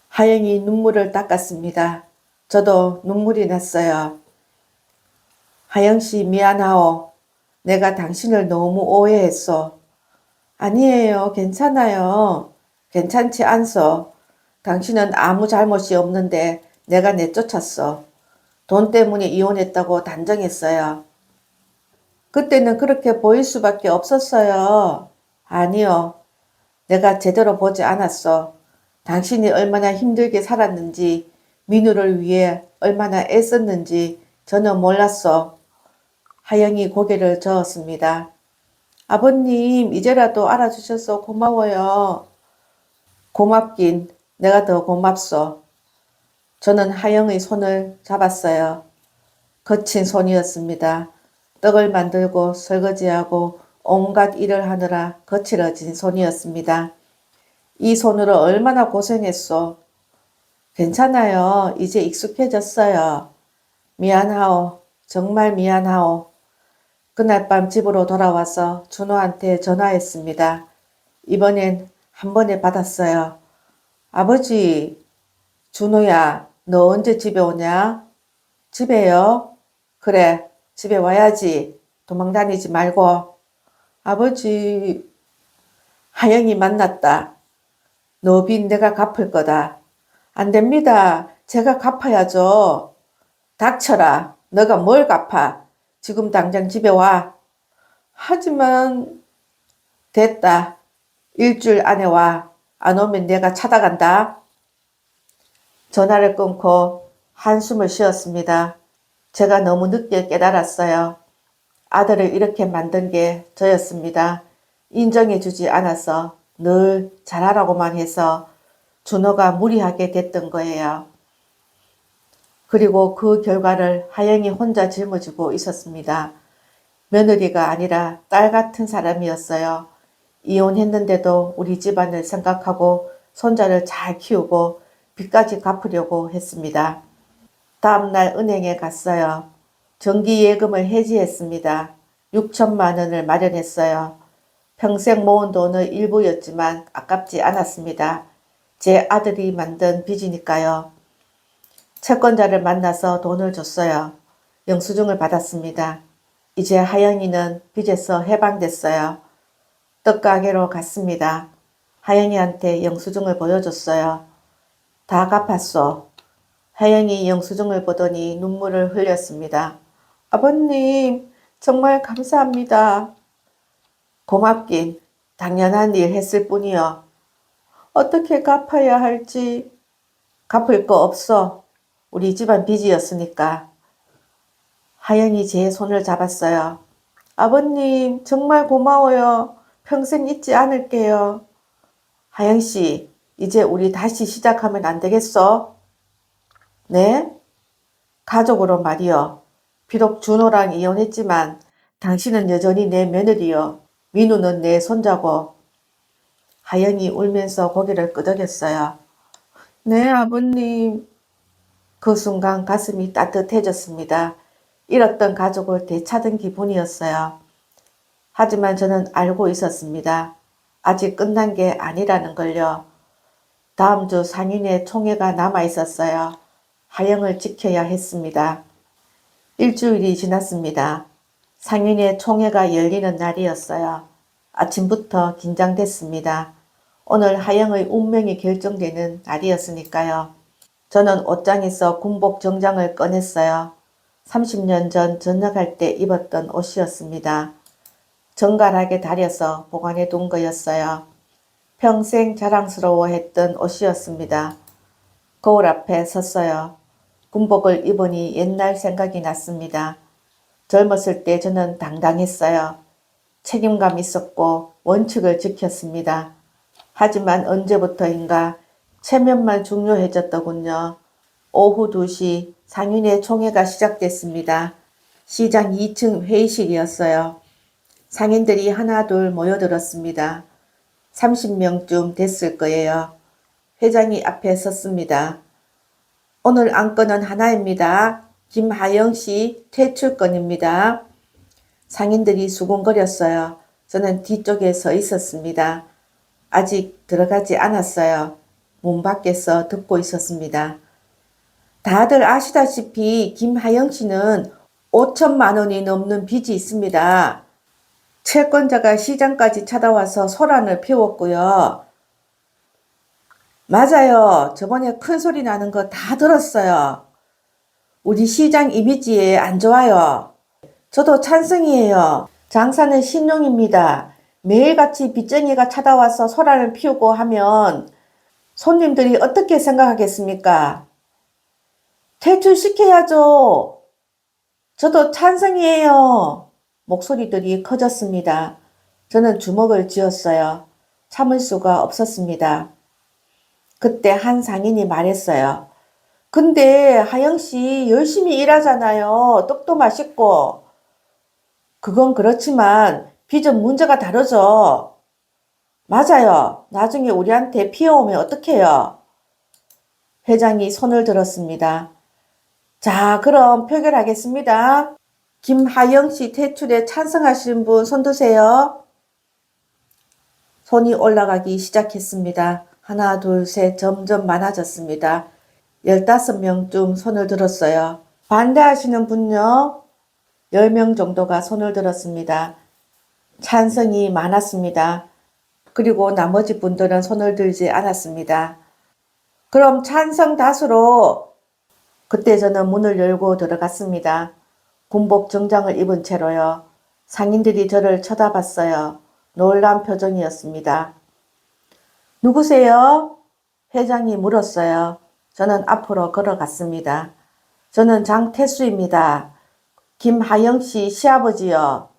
하영이 눈물을 닦았습니다. 저도 눈물이 났어요. 하영씨 미안하오. 내가 당신을 너무 오해했어. 아니에요. 괜찮아요. 괜찮지 않소. 당신은 아무 잘못이 없는데 내가 내쫓았어. 돈 때문에 이혼했다고 단정했어요. 그때는 그렇게 보일 수밖에 없었어요. 아니요. 내가 제대로 보지 않았어. 당신이 얼마나 힘들게 살았는지, 민우를 위해 얼마나 애썼는지 전혀 몰랐어. 하영이 고개를 저었습니다. 아버님, 이제라도 알아주셔서 고마워요. 고맙긴 내가 더 고맙소. 저는 하영의 손을 잡았어요. 거친 손이었습니다. 떡을 만들고 설거지하고 온갖 일을 하느라 거칠어진 손이었습니다. 이 손으로 얼마나 고생했소. 괜찮아요. 이제 익숙해졌어요. 미안하오. 정말 미안하오. 그날 밤 집으로 돌아와서 준호한테 전화했습니다. 이번엔 한 번에 받았어요. 아버지, 준호야, 너 언제 집에 오냐? 집에요? 그래, 집에 와야지. 도망 다니지 말고. 아버지, 하영이 만났다. 너 빚 내가 갚을 거다. 안 됩니다. 제가 갚아야죠. 닥쳐라. 너가 뭘 갚아. 지금 당장 집에 와. 하지만 됐다. 일주일 안에 와. 안 오면 내가 찾아간다. 전화를 끊고 한숨을 쉬었습니다. 제가 너무 늦게 깨달았어요. 아들을 이렇게 만든 게 저였습니다. 인정해주지 않아서 늘 잘하라고만 해서 준호가 무리하게 됐던 거예요. 그리고 그 결과를 하영이 혼자 짊어지고 있었습니다. 며느리가 아니라 딸 같은 사람이었어요. 이혼했는데도 우리 집안을 생각하고 손자를 잘 키우고 빚까지 갚으려고 했습니다. 다음날 은행에 갔어요. 정기예금을 해지했습니다. 6천만 원을 마련했어요. 평생 모은 돈의 일부였지만 아깝지 않았습니다. 제 아들이 만든 빚이니까요. 채권자를 만나서 돈을 줬어요. 영수증을 받았습니다. 이제 하영이는 빚에서 해방됐어요. 떡가게로 갔습니다. 하영이한테 영수증을 보여줬어요. 다 갚았소. 하영이 영수증을 보더니 눈물을 흘렸습니다. 아버님, 정말 감사합니다. 고맙긴 당연한 일 했을 뿐이요. 어떻게 갚아야 할지. 갚을 거 없어. 우리 집안 빚이었으니까. 하영이 제 손을 잡았어요. 아버님, 정말 고마워요. 평생 잊지 않을게요. 하영씨, 이제 우리 다시 시작하면 안 되겠어? 네? 가족으로 말이요. 비록 준호랑 이혼했지만 당신은 여전히 내 며느리요. 민우는 내 손자고. 하영이 울면서 고개를 끄덕였어요. 네, 아버님. 그 순간 가슴이 따뜻해졌습니다. 잃었던 가족을 되찾은 기분이었어요. 하지만 저는 알고 있었습니다. 아직 끝난 게 아니라는 걸요. 다음 주 상인회 총회가 남아 있었어요. 하영을 지켜야 했습니다. 일주일이 지났습니다. 상인회 총회가 열리는 날이었어요. 아침부터 긴장됐습니다. 오늘 하영의 운명이 결정되는 날이었으니까요. 저는 옷장에서 군복 정장을 꺼냈어요. 30년 전 전역할 때 입었던 옷이었습니다. 정갈하게 다려서 보관해 둔 거였어요. 평생 자랑스러워했던 옷이었습니다. 거울 앞에 섰어요. 군복을 입으니 옛날 생각이 났습니다. 젊었을 때 저는 당당했어요. 책임감 있었고 원칙을 지켰습니다. 하지만 언제부터인가 체면만 중요해졌더군요. 오후 2시 상인회 총회가 시작됐습니다. 시장 2층 회의실이었어요. 상인들이 하나둘 모여들었습니다. 30명쯤 됐을 거예요. 회장이 앞에 섰습니다. 오늘 안건은 하나입니다. 김하영 씨 퇴출건입니다. 상인들이 수군거렸어요. 저는 뒤쪽에 서 있었습니다. 아직 들어가지 않았어요. 문 밖에서 듣고 있었습니다. 다들 아시다시피 김하영 씨는 5천만 원이 넘는 빚이 있습니다. 채권자가 시장까지 찾아와서 소란을 피웠고요. 맞아요. 저번에 큰 소리 나는 거 다 들었어요. 우리 시장 이미지에 안 좋아요. 저도 찬성이에요. 장사는 신용입니다. 매일같이 빚쟁이가 찾아와서 소란을 피우고 하면 손님들이 어떻게 생각하겠습니까? 퇴출시켜야죠. 저도 찬성이에요. 목소리들이 커졌습니다. 저는 주먹을 쥐었어요. 참을 수가 없었습니다. 그때 한 상인이 말했어요. 근데 하영씨 열심히 일하잖아요. 떡도 맛있고. 그건 그렇지만 빚은 문제가 다르죠. 맞아요. 나중에 우리한테 피해오면 어떡해요? 회장이 손을 들었습니다. 자, 그럼 표결하겠습니다. 김하영 씨 퇴출에 찬성하시는 분 손 드세요. 손이 올라가기 시작했습니다. 하나, 둘, 셋 점점 많아졌습니다. 15명쯤 손을 들었어요. 반대하시는 분요? 10명 정도가 손을 들었습니다. 찬성이 많았습니다. 그리고 나머지 분들은 손을 들지 않았습니다. 그럼 찬성 다수로 그때 저는 문을 열고 들어갔습니다. 군복 정장을 입은 채로요. 상인들이 저를 쳐다봤어요. 놀란 표정이었습니다. 누구세요? 회장이 물었어요. 저는 앞으로 걸어갔습니다. 저는 장태수입니다. 김하영 씨 시아버지요.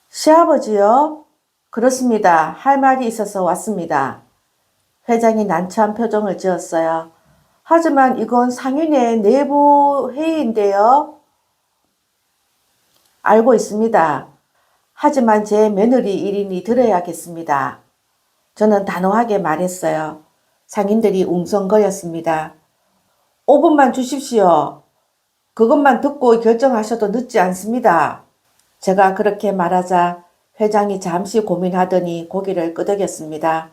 시아버지요? 그렇습니다. 할 말이 있어서 왔습니다. 회장이 난처한 표정을 지었어요. 하지만 이건 상인회 내부 회의인데요. 알고 있습니다. 하지만 제 며느리 1인이 들어야겠습니다. 저는 단호하게 말했어요. 상인들이 웅성거렸습니다. 5분만 주십시오. 그것만 듣고 결정하셔도 늦지 않습니다. 제가 그렇게 말하자 회장이 잠시 고민하더니 고개를 끄덕였습니다.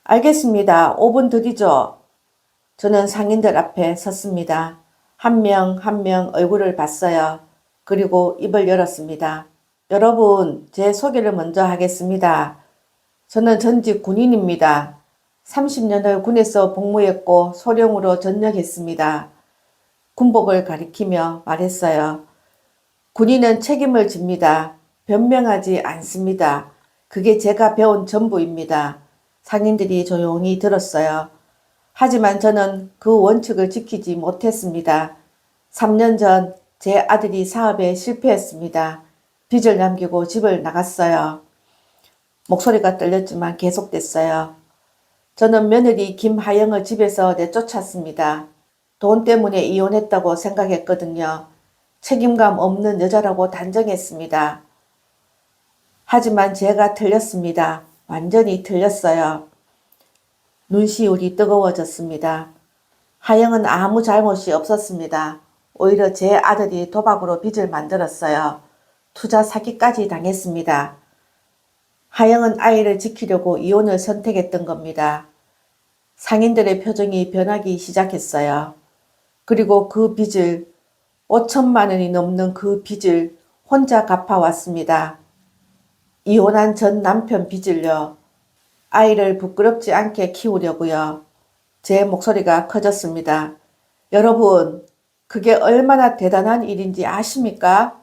알겠습니다. 5분 드리죠. 저는 상인들 앞에 섰습니다. 한 명 한 명 얼굴을 봤어요. 그리고 입을 열었습니다. 여러분, 제 소개를 먼저 하겠습니다. 저는 전직 군인입니다. 30년을 군에서 복무했고 소령으로 전역했습니다. 군복을 가리키며 말했어요. 군인은 책임을 집니다. 변명하지 않습니다. 그게 제가 배운 전부입니다. 상인들이 조용히 들었어요. 하지만 저는 그 원칙을 지키지 못했습니다. 3년 전 제 아들이 사업에 실패했습니다. 빚을 남기고 집을 나갔어요. 목소리가 떨렸지만 계속됐어요. 저는 며느리 김하영을 집에서 내쫓았습니다. 돈 때문에 이혼했다고 생각했거든요. 책임감 없는 여자라고 단정했습니다. 하지만 제가 틀렸습니다. 완전히 틀렸어요. 눈시울이 뜨거워졌습니다. 하영은 아무 잘못이 없었습니다. 오히려 제 아들이 도박으로 빚을 만들었어요. 투자 사기까지 당했습니다. 하영은 아이를 지키려고 이혼을 선택했던 겁니다. 상인들의 표정이 변하기 시작했어요. 그리고 그 빚을 5천만 원이 넘는 그 빚을 혼자 갚아왔습니다. 이혼한 전 남편 빚을요. 아이를 부끄럽지 않게 키우려고요. 제 목소리가 커졌습니다. 여러분, 그게 얼마나 대단한 일인지 아십니까?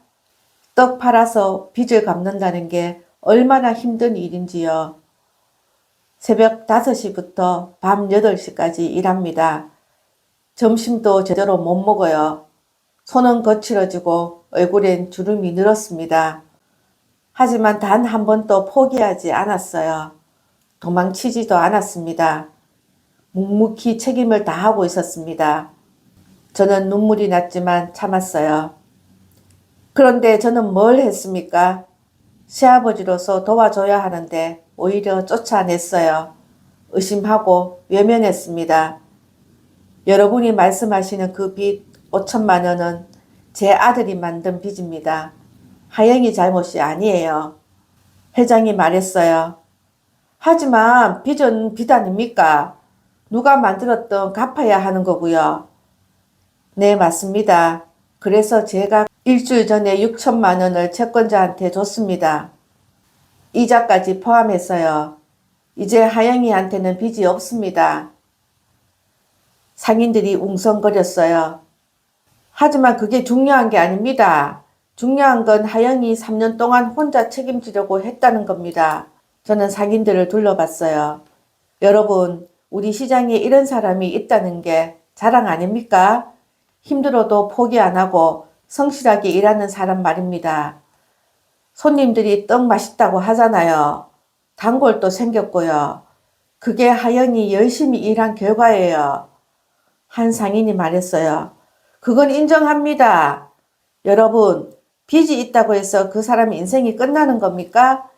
떡 팔아서 빚을 갚는다는 게 얼마나 힘든 일인지요. 새벽 5시부터 밤 8시까지 일합니다. 점심도 제대로 못 먹어요. 손은 거칠어지고 얼굴엔 주름이 늘었습니다. 하지만 단 한 번도 포기하지 않았어요. 도망치지도 않았습니다. 묵묵히 책임을 다하고 있었습니다. 저는 눈물이 났지만 참았어요. 그런데 저는 뭘 했습니까? 시아버지로서 도와줘야 하는데 오히려 쫓아냈어요. 의심하고 외면했습니다. 여러분이 말씀하시는 그 빚 5천만 원은 제 아들이 만든 빚입니다. 하영이 잘못이 아니에요. 회장이 말했어요. 하지만 빚은 빚 아닙니까? 누가 만들었던 갚아야 하는 거고요. 네, 맞습니다. 그래서 제가 일주일 전에 6천만 원을 채권자한테 줬습니다. 이자까지 포함했어요. 이제 하영이한테는 빚이 없습니다. 상인들이 웅성거렸어요. 하지만 그게 중요한 게 아닙니다. 중요한 건 하영이 3년 동안 혼자 책임지려고 했다는 겁니다. 저는 상인들을 둘러봤어요. 여러분, 우리 시장에 이런 사람이 있다는 게 자랑 아닙니까? 힘들어도 포기 안 하고 성실하게 일하는 사람 말입니다. 손님들이 떡 맛있다고 하잖아요. 단골도 생겼고요. 그게 하영이 열심히 일한 결과예요. 한 상인이 말했어요. 그건 인정합니다. 여러분, 빚이 있다고 해서 그 사람 인생이 끝나는 겁니까?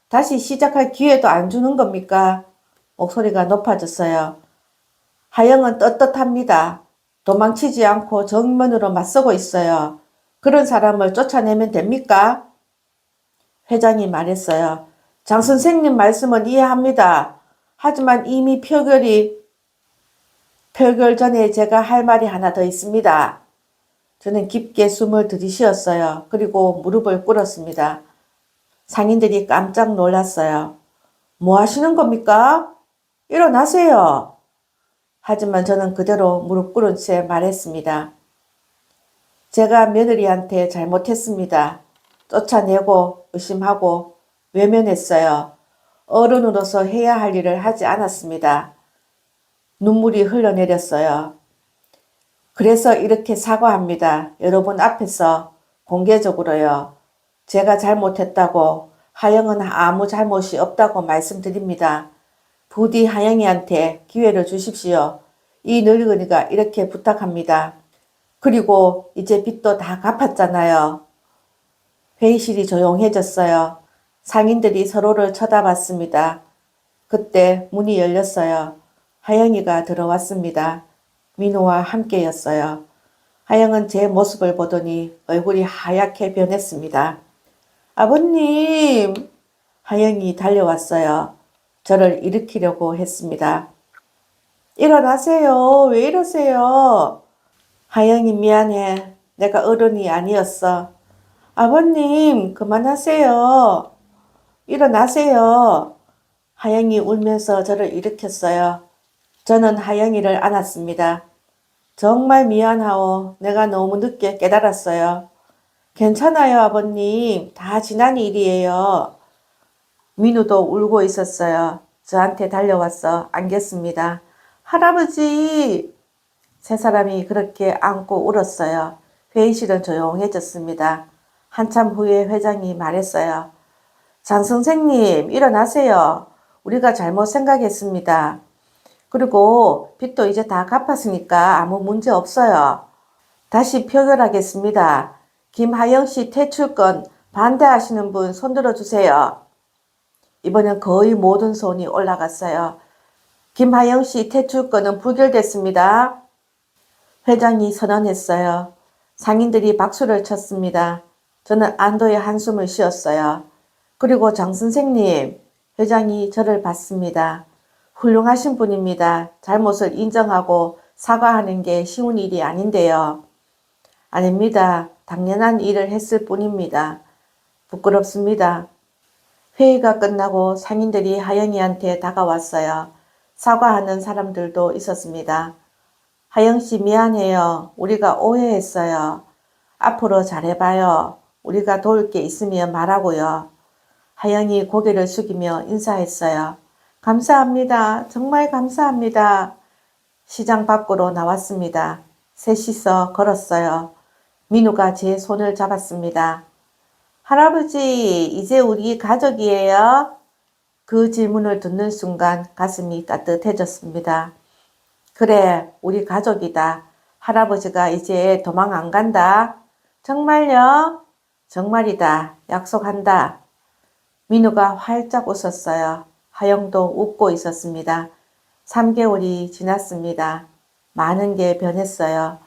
다시 시작할 기회도 안 주는 겁니까? 목소리가 높아졌어요. 하영은 떳떳합니다. 도망치지 않고 정면으로 맞서고 있어요. 그런 사람을 쫓아내면 됩니까? 회장이 말했어요. 장 선생님 말씀은 이해합니다. 하지만 이미 표결 전에 제가 할 말이 하나 더 있습니다. 저는 깊게 숨을 들이쉬었어요. 그리고 무릎을 꿇었습니다. 상인들이 깜짝 놀랐어요. 뭐 하시는 겁니까? 일어나세요. 하지만 저는 그대로 무릎 꿇은 채 말했습니다. 제가 며느리한테 잘못했습니다. 쫓아내고 의심하고 외면했어요. 어른으로서 해야 할 일을 하지 않았습니다. 눈물이 흘러내렸어요. 그래서 이렇게 사과합니다. 여러분 앞에서 공개적으로요. 제가 잘못했다고 하영은 아무 잘못이 없다고 말씀드립니다. 부디 하영이한테 기회를 주십시오. 이 늙은이가 이렇게 부탁합니다. 그리고 이제 빚도 다 갚았잖아요. 회의실이 조용해졌어요. 상인들이 서로를 쳐다봤습니다. 그때 문이 열렸어요. 하영이가 들어왔습니다. 민호와 함께였어요. 하영은 제 모습을 보더니 얼굴이 하얗게 변했습니다. 아버님! 하영이 달려왔어요. 저를 일으키려고 했습니다. 일어나세요. 왜 이러세요? 하영이 미안해. 내가 어른이 아니었어. 아버님, 그만하세요. 일어나세요. 하영이 울면서 저를 일으켰어요. 저는 하영이를 안았습니다. 정말 미안하오. 내가 너무 늦게 깨달았어요. 괜찮아요, 아버님. 다 지난 일이에요. 민우도 울고 있었어요. 저한테 달려와서 안겼습니다. 할아버지! 세 사람이 그렇게 안고 울었어요. 회의실은 조용해졌습니다. 한참 후에 회장이 말했어요. 장 선생님, 일어나세요. 우리가 잘못 생각했습니다. 그리고 빚도 이제 다 갚았으니까 아무 문제 없어요. 다시 표결하겠습니다. 김하영 씨 퇴출권 반대하시는 분 손들어 주세요. 이번엔 거의 모든 손이 올라갔어요. 김하영 씨 퇴출건은 부결됐습니다. 회장이 선언했어요. 상인들이 박수를 쳤습니다. 저는 안도의 한숨을 쉬었어요. 그리고 장 선생님, 회장이 저를 봤습니다. 훌륭하신 분입니다. 잘못을 인정하고 사과하는 게 쉬운 일이 아닌데요. 아닙니다. 당연한 일을 했을 뿐입니다. 부끄럽습니다. 회의가 끝나고 상인들이 하영이한테 다가왔어요. 사과하는 사람들도 있었습니다. 하영 씨 미안해요. 우리가 오해했어요. 앞으로 잘해봐요. 우리가 도울 게 있으면 말하고요. 하영이 고개를 숙이며 인사했어요. 감사합니다. 정말 감사합니다. 시장 밖으로 나왔습니다. 셋이서 걸었어요. 민우가 제 손을 잡았습니다. 할아버지, 이제 우리 가족이에요? 그 질문을 듣는 순간 가슴이 따뜻해졌습니다. 그래, 우리 가족이다. 할아버지가 이제 도망 안 간다. 정말요? 정말이다. 약속한다. 민우가 활짝 웃었어요. 하영도 웃고 있었습니다. 3개월이 지났습니다. 많은 게 변했어요.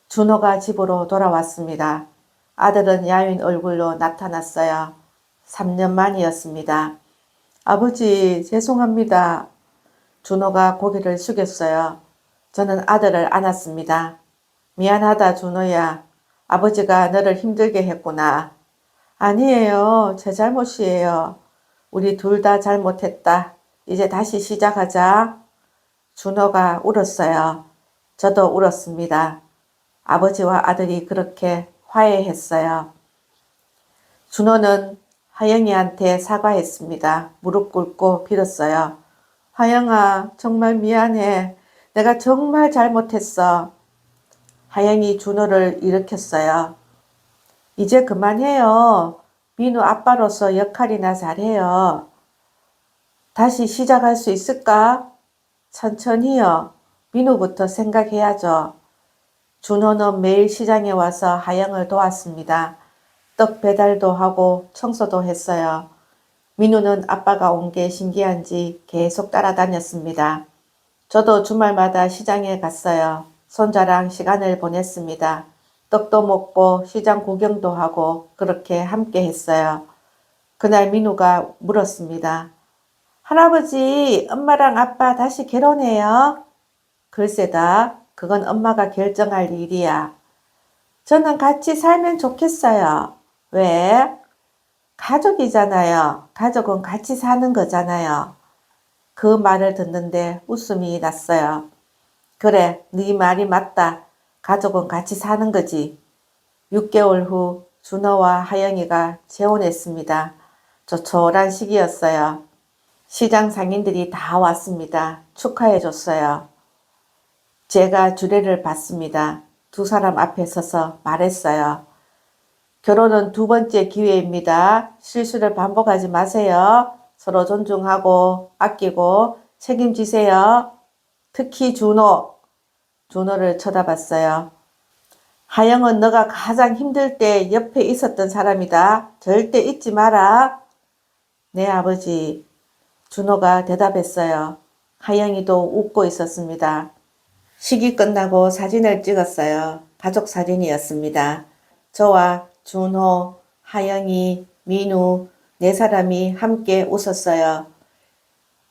준호가 집으로 돌아왔습니다. 아들은 야윈 얼굴로 나타났어요. 3년 만이었습니다. 아버지, 죄송합니다. 준호가 고개를 숙였어요. 저는 아들을 안았습니다. 미안하다, 준호야. 아버지가 너를 힘들게 했구나. 아니에요. 제 잘못이에요. 우리 둘 다 잘못했다. 이제 다시 시작하자. 준호가 울었어요. 저도 울었습니다. 아버지와 아들이 그렇게 화해했어요. 준호는 하영이한테 사과했습니다. 무릎 꿇고 빌었어요. 하영아, 정말 미안해. 내가 정말 잘못했어. 하영이 준호를 일으켰어요. 이제 그만해요. 민우 아빠로서 역할이나 잘해요. 다시 시작할 수 있을까? 천천히요. 민우부터 생각해야죠. 준호는 매일 시장에 와서 하영을 도왔습니다. 떡 배달도 하고 청소도 했어요. 민우는 아빠가 온 게 신기한지 계속 따라다녔습니다. 저도 주말마다 시장에 갔어요. 손자랑 시간을 보냈습니다. 떡도 먹고 시장 구경도 하고 그렇게 함께 했어요. 그날 민우가 물었습니다. 할아버지, 엄마랑 아빠 다시 결혼해요? 글쎄다, 그건 엄마가 결정할 일이야. 저는 같이 살면 좋겠어요. 왜? 가족이잖아요. 가족은 같이 사는 거잖아요. 그 말을 듣는데 웃음이 났어요. 그래, 네 말이 맞다. 가족은 같이 사는 거지. 6개월 후 준호와 하영이가 재혼했습니다. 조촐한 시기였어요. 시장 상인들이 다 왔습니다. 축하해줬어요. 제가 주례를 받습니다. 두 사람 앞에 서서 말했어요. 결혼은 두 번째 기회입니다. 실수를 반복하지 마세요. 서로 존중하고 아끼고 책임지세요. 특히 준호. 준호를 쳐다봤어요. 하영은 너가 가장 힘들 때 옆에 있었던 사람이다. 절대 잊지 마라. 네, 아버지. 준호가 대답했어요. 하영이도 웃고 있었습니다. 식이 끝나고 사진을 찍었어요. 가족 사진이었습니다. 저와 준호, 하영이, 민우 네 사람이 함께 웃었어요.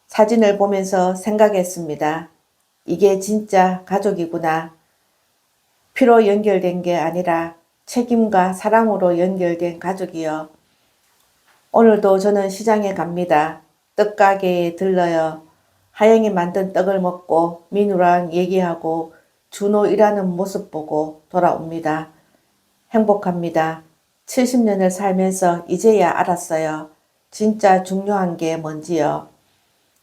사진을 보면서 생각했습니다. 이게 진짜 가족이구나. 피로 연결된 게 아니라 책임과 사랑으로 연결된 가족이요. 오늘도 저는 시장에 갑니다. 떡가게에 들러요. 하영이 만든 떡을 먹고 민우랑 얘기하고 준호 일하는 모습 보고 돌아옵니다. 행복합니다. 70년을 살면서 이제야 알았어요. 진짜 중요한 게 뭔지요.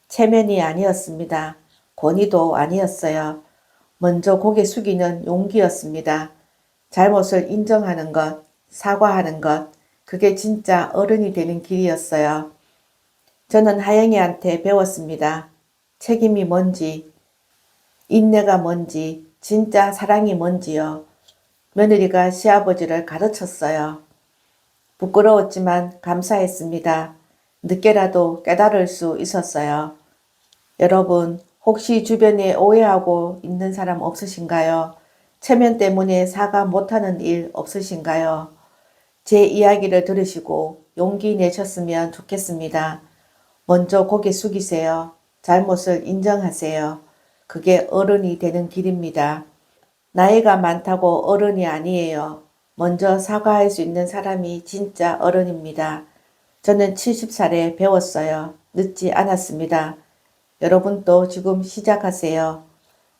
체면이 아니었습니다. 권위도 아니었어요. 먼저 고개 숙이는 용기였습니다. 잘못을 인정하는 것, 사과하는 것, 그게 진짜 어른이 되는 길이었어요. 저는 하영이한테 배웠습니다. 책임이 뭔지, 인내가 뭔지, 진짜 사랑이 뭔지요. 며느리가 시아버지를 가르쳤어요. 부끄러웠지만 감사했습니다. 늦게라도 깨달을 수 있었어요. 여러분, 혹시 주변에 오해하고 있는 사람 없으신가요? 체면 때문에 사과 못하는 일 없으신가요? 제 이야기를 들으시고 용기 내셨으면 좋겠습니다. 먼저 고개 숙이세요. 잘못을 인정하세요. 그게 어른이 되는 길입니다. 나이가 많다고 어른이 아니에요. 먼저 사과할 수 있는 사람이 진짜 어른입니다. 저는 70살에 배웠어요. 늦지 않았습니다. 여러분도 지금 시작하세요.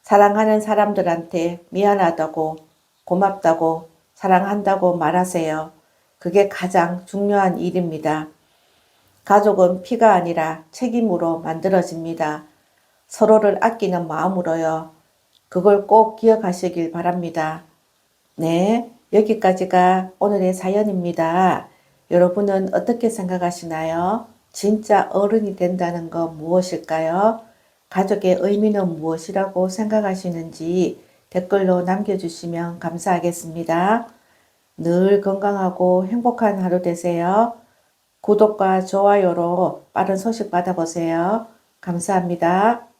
사랑하는 사람들한테 미안하다고, 고맙다고, 사랑한다고 말하세요. 그게 가장 중요한 일입니다. 가족은 피가 아니라 책임으로 만들어집니다. 서로를 아끼는 마음으로요. 그걸 꼭 기억하시길 바랍니다. 네, 여기까지가 오늘의 사연입니다. 여러분은 어떻게 생각하시나요? 진짜 어른이 된다는 건 무엇일까요? 가족의 의미는 무엇이라고 생각하시는지 댓글로 남겨주시면 감사하겠습니다. 늘 건강하고 행복한 하루 되세요. 구독과 좋아요로 빠른 소식 받아보세요. 감사합니다.